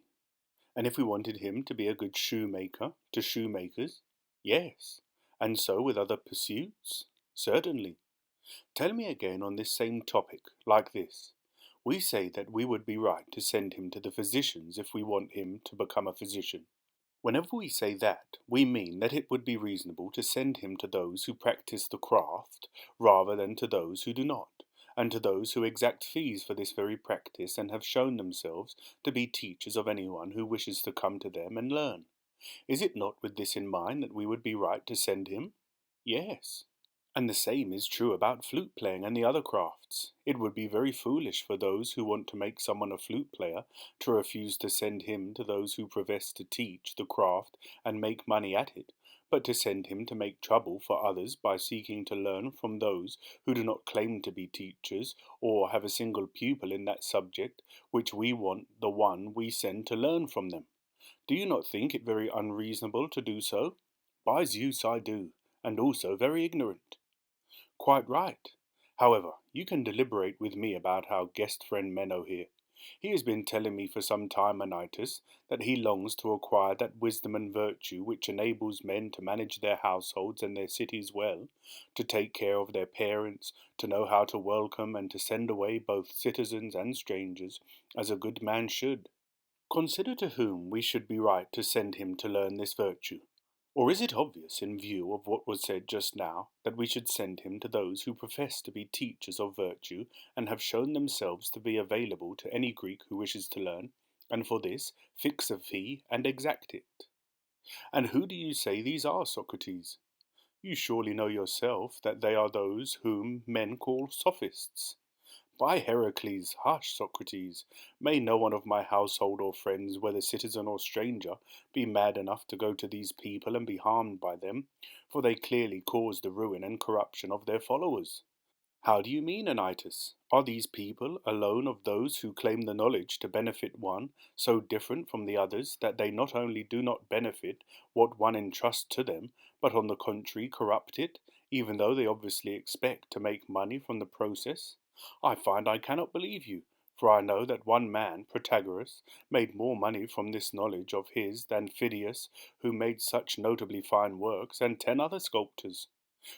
And if we wanted him to be a good shoemaker, to shoemakers? Yes. And so with other pursuits? Certainly. Tell me again on this same topic, like this. We say that we would be right to send him to the physicians if we want him to become a physician. Whenever we say that, we mean that it would be reasonable to send him to those who practice the craft rather than to those who do not, and to those who exact fees for this very practice and have shown themselves to be teachers of anyone who wishes to come to them and learn. Is it not with this in mind that we would be right to send him? Yes. And the same is true about flute playing and the other crafts. It would be very foolish for those who want to make someone a flute player to refuse to send him to those who profess to teach the craft and make money at it, but to send him to make trouble for others by seeking to learn from those who do not claim to be teachers or have a single pupil in that subject which we want the one we send to learn from them. Do you not think it very unreasonable to do so? By Zeus, I do, and also very ignorant. Quite right. However, you can deliberate with me about our guest friend Meno here. He has been telling me for some time, Anytus, that he longs to acquire that wisdom and virtue which enables men to manage their households and their cities well, to take care of their parents, to know how to welcome and to send away both citizens and strangers, as a good man should. Consider to whom we should be right to send him to learn this virtue. Or is it obvious, in view of what was said just now, that we should send him to those who profess to be teachers of virtue and have shown themselves to be available to any Greek who wishes to learn, and for this fix a fee and exact it? And who do you say these are, Socrates? You surely know yourself that they are those whom men call sophists. By Heracles, hush, Socrates! May no one of my household or friends, whether citizen or stranger, be mad enough to go to these people and be harmed by them, for they clearly cause the ruin and corruption of their followers. How do you mean, Anytus? Are these people alone of those who claim the knowledge to benefit one so different from the others that they not only do not benefit what one entrusts to them, but on the contrary corrupt it, even though they obviously expect to make money from the process? I find I cannot believe you, for I know that one man, Protagoras, made more money from this knowledge of his than Phidias, who made such notably fine works, and 10 other sculptors.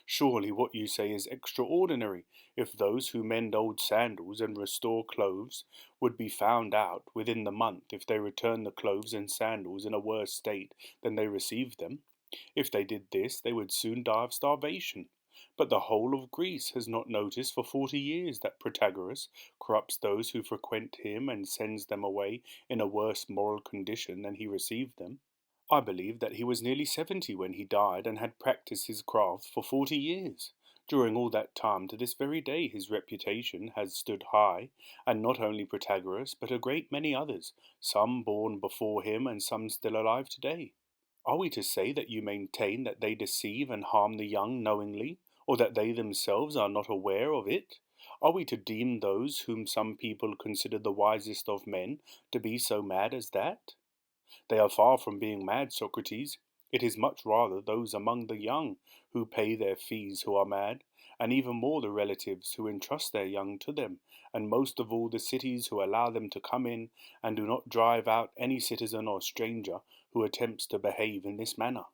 Surely what you say is extraordinary, if those who mend old sandals and restore clothes would be found out within the month if they return the clothes and sandals in a worse state than they received them. If they did this, they would soon die of starvation. But the whole of Greece has not noticed for 40 years that Protagoras corrupts those who frequent him and sends them away in a worse moral condition than he received them. I believe that he was nearly 70 when he died and had practiced his craft for 40 years. During all that time to this very day his reputation has stood high, and not only Protagoras, but a great many others, some born before him and some still alive today. Are we to say that you maintain that they deceive and harm the young knowingly, or that they themselves are not aware of it? Are we to deem those whom some people consider the wisest of men to be so mad as that? They are far from being mad, Socrates. It is much rather those among the young who pay their fees who are mad, and even more the relatives who entrust their young to them, and most of all the cities who allow them to come in, and do not drive out any citizen or stranger who attempts to behave in this manner.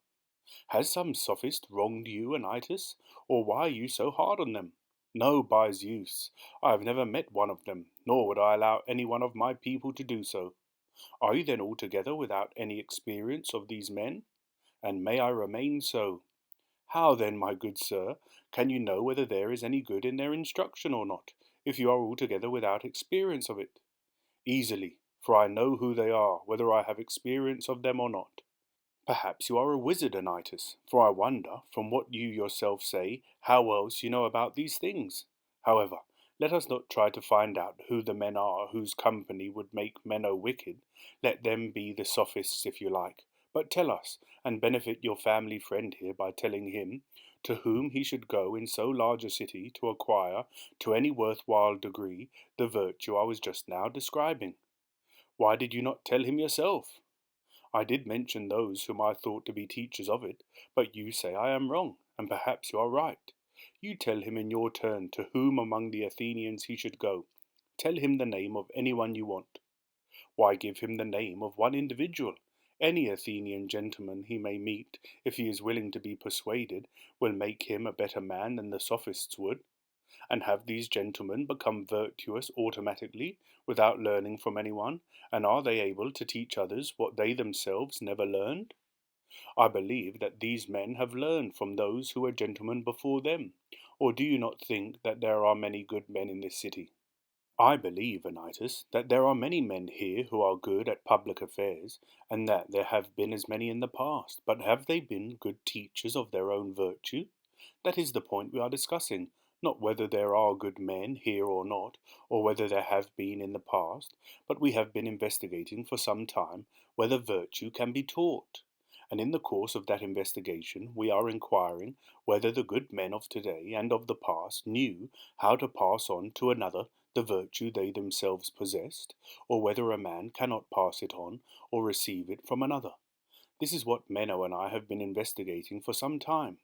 Has some sophist wronged you, Anytus, or why are you so hard on them? No, by Zeus, I have never met one of them, nor would I allow any one of my people to do so. Are you then altogether without any experience of these men? And may I remain so? How then, my good sir, can you know whether there is any good in their instruction or not, if you are altogether without experience of it? Easily, for I know who they are, whether I have experience of them or not. Perhaps you are a wizard, Anytus, for I wonder, from what you yourself say, how else you know about these things. However, let us not try to find out who the men are whose company would make Meno wicked. Let them be the sophists, if you like. But tell us, and benefit your family friend here by telling him to whom he should go in so large a city to acquire, to any worthwhile degree, the virtue I was just now describing. Why did you not tell him yourself? I did mention those whom I thought to be teachers of it, but you say I am wrong, and perhaps you are right. You tell him in your turn to whom among the Athenians he should go. Tell him the name of anyone you want. Why give him the name of one individual? Any Athenian gentleman he may meet, if he is willing to be persuaded, will make him a better man than the sophists would. And have these gentlemen become virtuous automatically, without learning from anyone, and are they able to teach others what they themselves never learned? I believe that these men have learned from those who were gentlemen before them. Or do you not think that there are many good men in this city? I believe, Anytus, that there are many men here who are good at public affairs, and that there have been as many in the past, but have they been good teachers of their own virtue? That is the point we are discussing, not whether there are good men here or not, or whether there have been in the past, but we have been investigating for some time whether virtue can be taught. And in the course of that investigation we are inquiring whether the good men of today and of the past knew how to pass on to another the virtue they themselves possessed, or whether a man cannot pass it on or receive it from another. This is what Meno and I have been investigating for some time.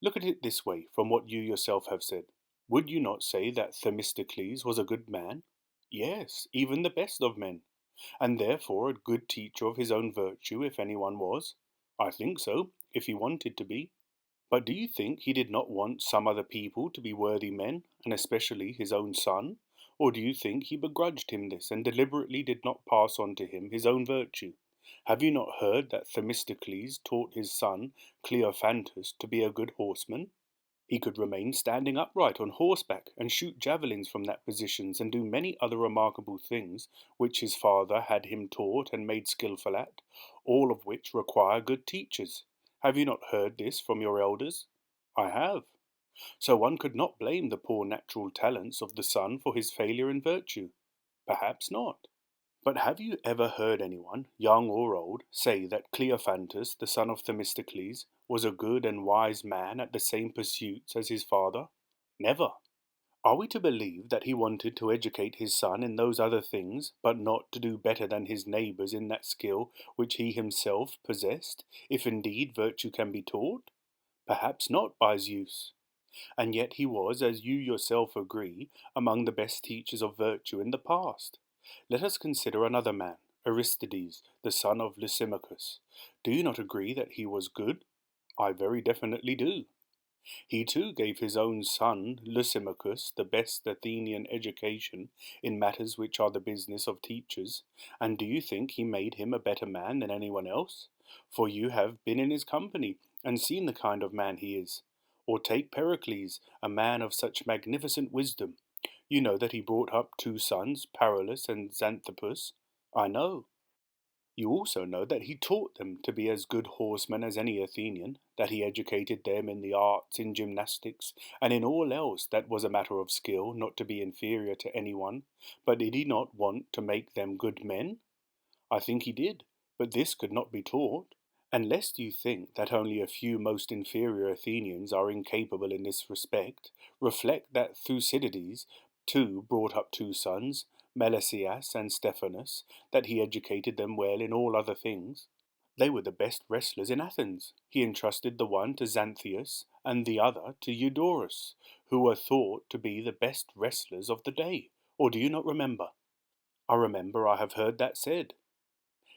Look at it this way, from what you yourself have said. Would you not say that Themistocles was a good man? Yes, even the best of men, and therefore a good teacher of his own virtue, if anyone was. I think so, if he wanted to be. But do you think he did not want some other people to be worthy men, and especially his own son? Or do you think he begrudged him this, and deliberately did not pass on to him his own virtue? Have you not heard that Themistocles taught his son Cleophantus to be a good horseman? He could remain standing upright on horseback, and shoot javelins from that position, and do many other remarkable things which his father had him taught and made skilful at, all of which require good teachers. Have you not heard this from your elders? I have. So one could not blame the poor natural talents of the son for his failure in virtue. Perhaps not. But have you ever heard anyone, young or old, say that Cleophantus, the son of Themistocles, was a good and wise man at the same pursuits as his father? Never. Are we to believe that he wanted to educate his son in those other things, but not to do better than his neighbours in that skill which he himself possessed, if indeed virtue can be taught? Perhaps not, by Zeus. And yet he was, as you yourself agree, among the best teachers of virtue in the past. Let us consider another man, Aristides, the son of Lysimachus. Do you not agree that he was good? I very definitely do. He too gave his own son Lysimachus the best Athenian education in matters which are the business of teachers, and do you think he made him a better man than anyone else? For you have been in his company, and seen the kind of man he is. Or take Pericles, a man of such magnificent wisdom. You know that he brought up two sons, Paralus and Xanthippus. I know. You also know that he taught them to be as good horsemen as any Athenian, that he educated them in the arts, in gymnastics, and in all else that was a matter of skill, not to be inferior to anyone. But did he not want to make them good men? I think he did, but this could not be taught. And lest you think that only a few most inferior Athenians are incapable in this respect, reflect that Thucydides too brought up two sons, Melesias and Stephanus, that he educated them well in all other things. They were the best wrestlers in Athens. He entrusted the one to Xanthias and the other to Eudorus, who were thought to be the best wrestlers of the day. Or do you not remember? I remember I have heard that said.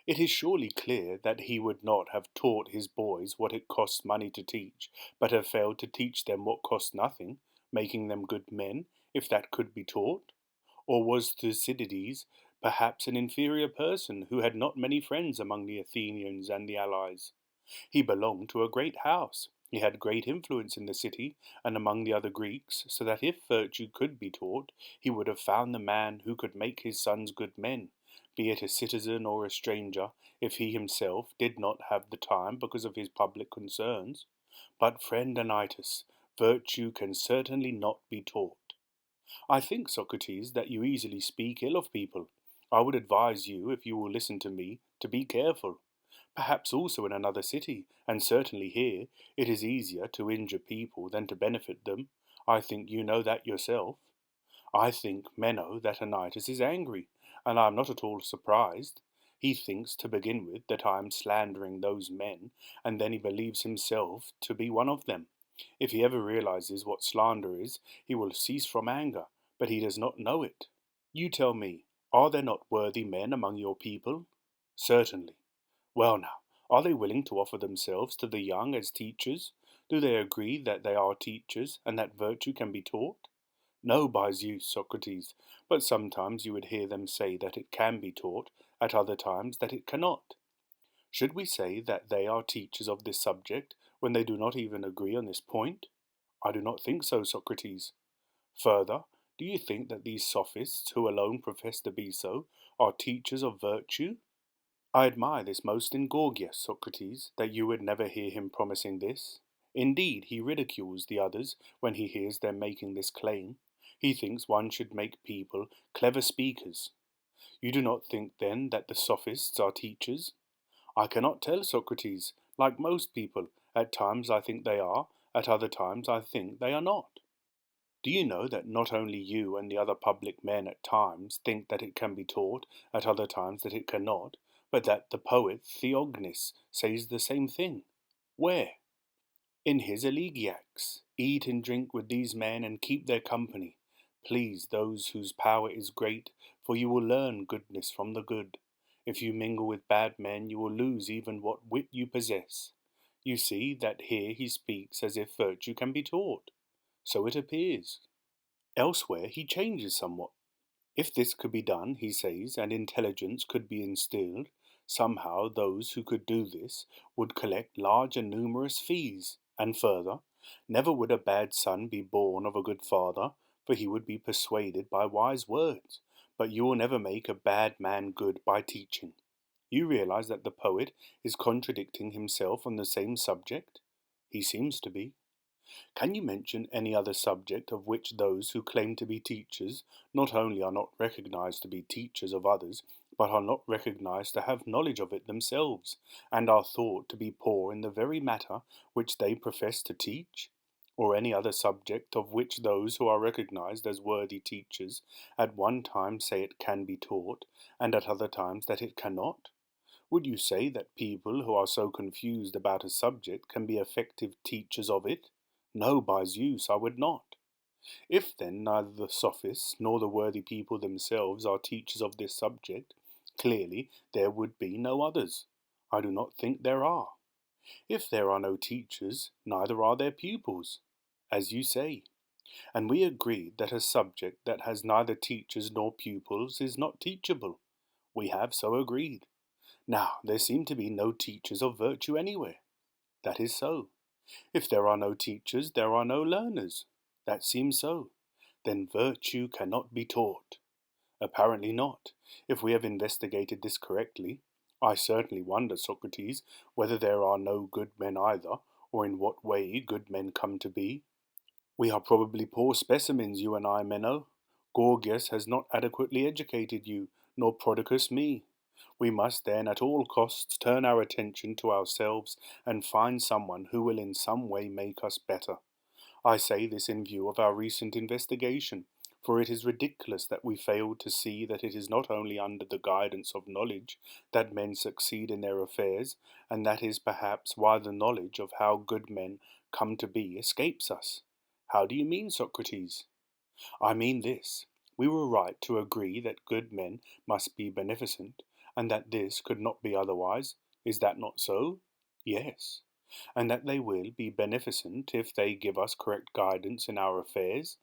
It is surely clear that he would not have taught his boys what it costs money to teach, but have failed to teach them what costs nothing, making them good men, if that could be taught. Or was Thucydides perhaps an inferior person who had not many friends among the Athenians and the allies? He belonged to a great house. He had great influence in the city and among the other Greeks, so that if virtue could be taught, he would have found the man who could make his sons good men, be it a citizen or a stranger, if he himself did not have the time because of his public concerns. But, friend Anytus, virtue can certainly not be taught. I think, Socrates, that you easily speak ill of people. I would advise you, if you will listen to me, to be careful. Perhaps also in another city, and certainly here, it is easier to injure people than to benefit them. I think you know that yourself. I think, Meno, that Anytus is angry, and I am not at all surprised. He thinks, to begin with, that I am slandering those men, and then he believes himself to be one of them. If he ever realizes what slander is, he will cease from anger, but he does not know it. You tell me, are there not worthy men among your people? Certainly. Well now, are they willing to offer themselves to the young as teachers? Do they agree that they are teachers, and that virtue can be taught? No, by Zeus, Socrates, but sometimes you would hear them say that it can be taught, at other times that it cannot. Should we say that they are teachers of this subject, when they do not even agree on this point? I do not think so, Socrates. Further, do you think that these sophists, who alone profess to be so, are teachers of virtue? I admire this most in Gorgias, Socrates, that you would never hear him promising this. Indeed, he ridicules the others when he hears them making this claim. He thinks one should make people clever speakers. You do not think, then, that the sophists are teachers? I cannot tell, Socrates. Like most people, at times I think they are, at other times I think they are not. Do you know that not only you and the other public men at times think that it can be taught, at other times that it cannot, but that the poet Theognis says the same thing? Where? In his elegiacs. Eat and drink with these men and keep their company. Please those whose power is great, for you will learn goodness from the good. If you mingle with bad men, you will lose even what wit you possess. You see that here he speaks as if virtue can be taught. So it appears. Elsewhere he changes somewhat. If this could be done, he says, and intelligence could be instilled, somehow those who could do this would collect large and numerous fees. And further, never would a bad son be born of a good father, for he would be persuaded by wise words. But you will never make a bad man good by teaching. You realize that the poet is contradicting himself on the same subject? He seems to be. Can you mention any other subject of which those who claim to be teachers not only are not recognized to be teachers of others, but are not recognized to have knowledge of it themselves, and are thought to be poor in the very matter which they profess to teach? Or any other subject of which those who are recognized as worthy teachers at one time say it can be taught, and at other times that it cannot? Would you say that people who are so confused about a subject can be effective teachers of it? No, by Zeus, I would not. If then neither the sophists nor the worthy people themselves are teachers of this subject, clearly there would be no others. I do not think there are. If there are no teachers, neither are there pupils, as you say. And we agreed that a subject that has neither teachers nor pupils is not teachable. We have so agreed. Now, there seem to be no teachers of virtue anywhere. That is so. If there are no teachers, there are no learners. That seems so. Then virtue cannot be taught. Apparently not, if we have investigated this correctly. I certainly wonder, Socrates, whether there are no good men either, or in what way good men come to be. We are probably poor specimens, you and I, Meno. Gorgias has not adequately educated you, nor Prodicus me. We must then at all costs turn our attention to ourselves and find someone who will in some way make us better. I say this in view of our recent investigation, for it is ridiculous that we failed to see that it is not only under the guidance of knowledge that men succeed in their affairs, and that is perhaps why the knowledge of how good men come to be escapes us. How do you mean, Socrates? I mean this. We were right to agree that good men must be beneficent, and that this could not be otherwise. Is that not so? Yes. And that they will be beneficent if they give us correct guidance in our affairs?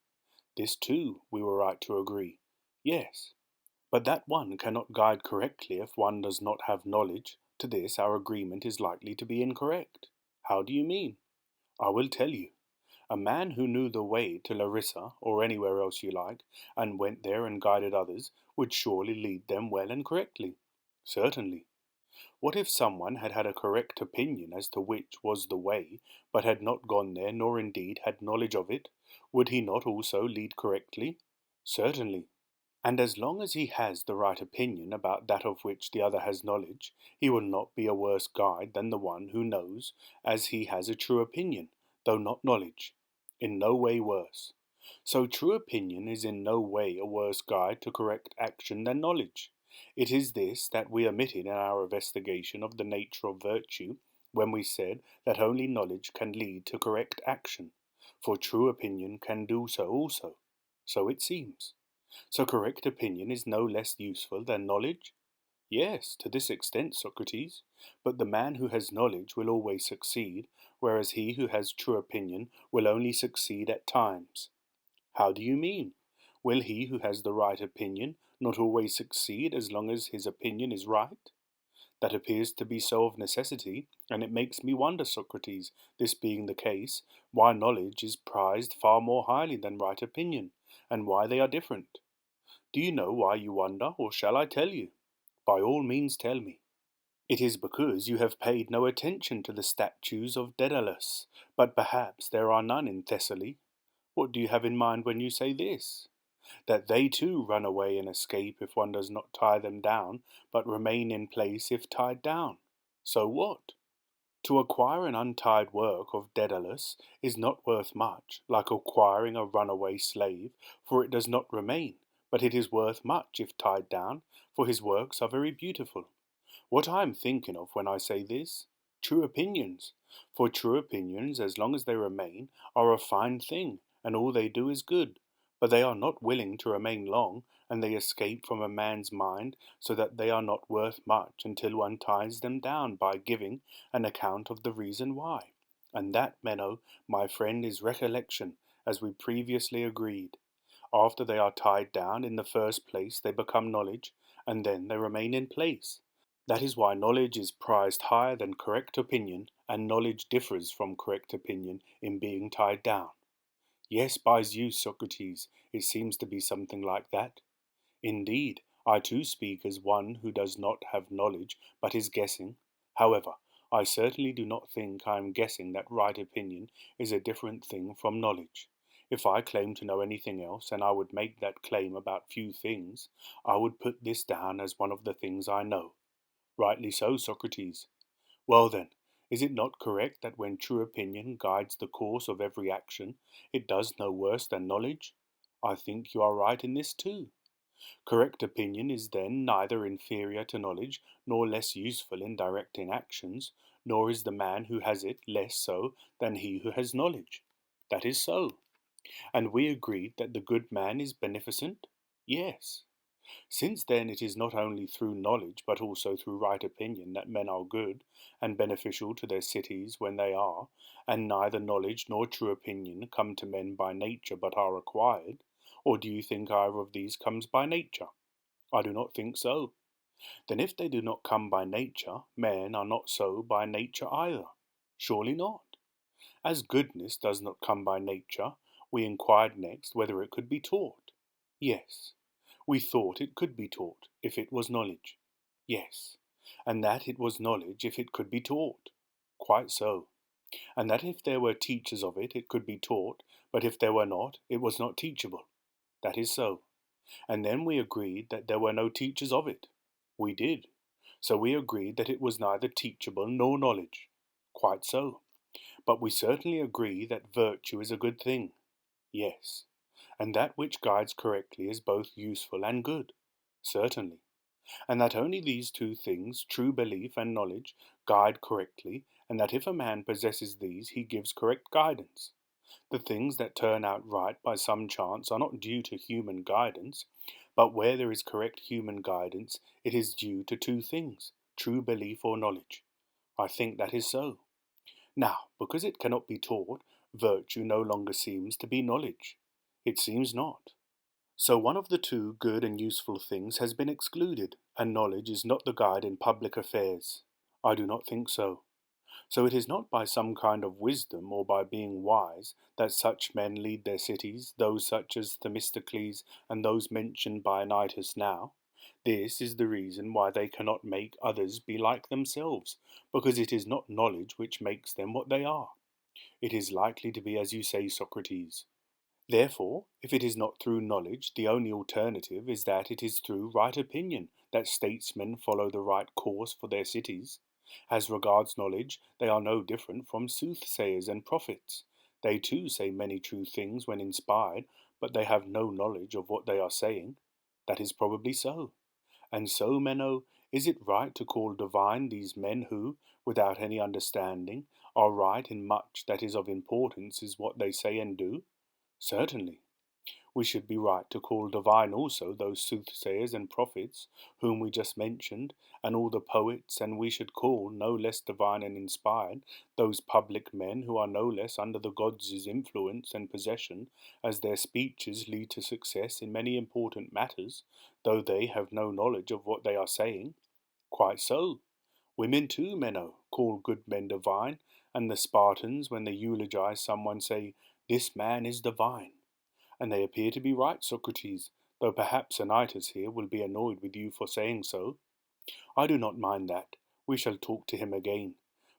This too we were right to agree. Yes. But that one cannot guide correctly if one does not have knowledge. To this our agreement is likely to be incorrect. How do you mean? I will tell you. A man who knew the way to Larissa, or anywhere else you like, and went there and guided others, would surely lead them well and correctly. Certainly. What if someone had had a correct opinion as to which was the way, but had not gone there, nor indeed had knowledge of it? Would he not also lead correctly? Certainly. And as long as he has the right opinion about that of which the other has knowledge, he will not be a worse guide than the one who knows, as he has a true opinion, though not knowledge. In no way worse. So true opinion is in no way a worse guide to correct action than knowledge. It is this that we omitted in our investigation of the nature of virtue, when we said that only knowledge can lead to correct action, for true opinion can do so also. So it seems. So correct opinion is no less useful than knowledge? Yes, to this extent, Socrates. But the man who has knowledge will always succeed, whereas he who has true opinion will only succeed at times. How do you mean? Will he who has the right opinion not always succeed as long as his opinion is right? That appears to be so of necessity, and it makes me wonder, Socrates, this being the case, why knowledge is prized far more highly than right opinion, and why they are different. Do you know why you wonder, or shall I tell you? By all means tell me. It is because you have paid no attention to the statues of Daedalus, but perhaps there are none in Thessaly. What do you have in mind when you say this? That they too run away and escape if one does not tie them down, but remain in place if tied down. So what? To acquire an untied work of Daedalus is not worth much, like acquiring a runaway slave, for it does not remain, but it is worth much if tied down, for his works are very beautiful. What I am thinking of when I say this? True opinions. For true opinions, as long as they remain, are a fine thing, and all they do is good. But they are not willing to remain long, and they escape from a man's mind, so that they are not worth much until one ties them down by giving an account of the reason why. And that, Meno, my friend, is recollection, as we previously agreed. After they are tied down, in the first place they become knowledge, and then they remain in place. That is why knowledge is prized higher than correct opinion, and knowledge differs from correct opinion in being tied down. Yes, by Zeus, Socrates, it seems to be something like that. Indeed, I too speak as one who does not have knowledge, but is guessing. However, I certainly do not think I am guessing that right opinion is a different thing from knowledge. If I claim to know anything else, and I would make that claim about few things, I would put this down as one of the things I know. Rightly so, Socrates. Well then, is it not correct that when true opinion guides the course of every action, it does no worse than knowledge? I think you are right in this too. Correct opinion is then neither inferior to knowledge, nor less useful in directing actions, nor is the man who has it less so than he who has knowledge. That is so. And we agreed that the good man is beneficent? Yes. Since then it is not only through knowledge but also through right opinion that men are good, and beneficial to their cities when they are, and neither knowledge nor true opinion come to men by nature but are acquired, or do you think either of these comes by nature? I do not think so. Then if they do not come by nature, men are not so by nature either. Surely not. As goodness does not come by nature, we inquired next whether it could be taught. Yes. We thought it could be taught, if it was knowledge. Yes. And that it was knowledge if it could be taught. Quite so. And that if there were teachers of it, it could be taught, but if there were not, it was not teachable. That is so. And then we agreed that there were no teachers of it. We did. So we agreed that it was neither teachable nor knowledge. Quite so. But we certainly agree that virtue is a good thing. Yes. And that which guides correctly is both useful and good. Certainly. And that only these two things, true belief and knowledge, guide correctly, and that if a man possesses these, he gives correct guidance. The things that turn out right by some chance are not due to human guidance, But where there is correct human guidance, it is due to two things, true belief or knowledge. I think that is so. Now, because it cannot be taught, virtue no longer seems to be knowledge. It seems not. So one of the two good and useful things has been excluded, and knowledge is not the guide in public affairs. I do not think so. So it is not by some kind of wisdom or by being wise that such men lead their cities, those such as Themistocles and those mentioned by Anytus now. This is the reason why they cannot make others be like themselves, because it is not knowledge which makes them what they are. It is likely to be as you say, Socrates. Therefore, if it is not through knowledge, the only alternative is that it is through right opinion that statesmen follow the right course for their cities. As regards knowledge, they are no different from soothsayers and prophets. They too say many true things when inspired, but they have no knowledge of what they are saying. That is probably so. And so, Meno, is it right to call divine these men who, without any understanding, are right in much that is of importance is what they say and do? Certainly. We should be right to call divine also those soothsayers and prophets whom we just mentioned, and all the poets, and we should call no less divine and inspired those public men who are no less under the gods' influence and possession, as their speeches lead to success in many important matters, though they have no knowledge of what they are saying. Quite so. Women too, Meno, call good men divine, and the Spartans, when they eulogize someone, say, "This man is divine." And they appear to be right, Socrates, though perhaps Anytus here will be annoyed with you for saying so. I do not mind that. We shall talk to him again.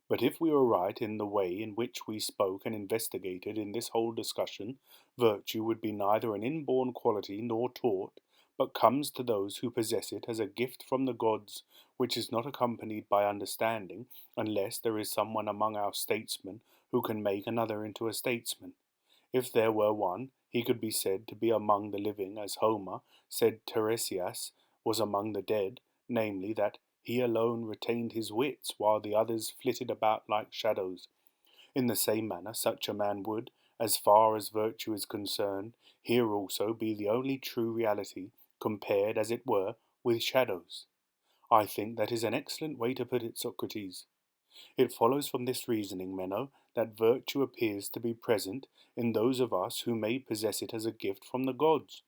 But if we were right in the way in which we spoke and investigated in this whole discussion, virtue would be neither an inborn quality nor taught, but comes to those who possess it as a gift from the gods, which is not accompanied by understanding, unless there is someone among our statesmen who can make another into a statesman. If there were one, he could be said to be among the living, as Homer said Tiresias was among the dead, namely, that he alone retained his wits, while the others flitted about like shadows. In the same manner, such a man would, as far as virtue is concerned, here also be the only true reality, compared, as it were, with shadows. I think that is an excellent way to put it, Socrates. It follows from this reasoning, Meno, that virtue appears to be present in those of us who may possess it as a gift from the gods.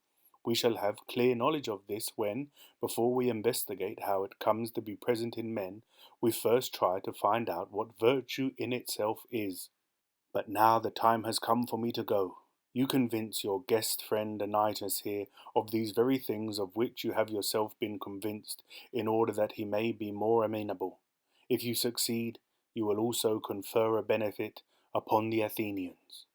We shall have clear knowledge of this when, before we investigate how it comes to be present in men, we first try to find out what virtue in itself is. But now the time has come for me to go. You convince your guest friend Anytus here of these very things of which you have yourself been convinced, in order that he may be more amenable. If you succeed, you will also confer a benefit upon the Athenians.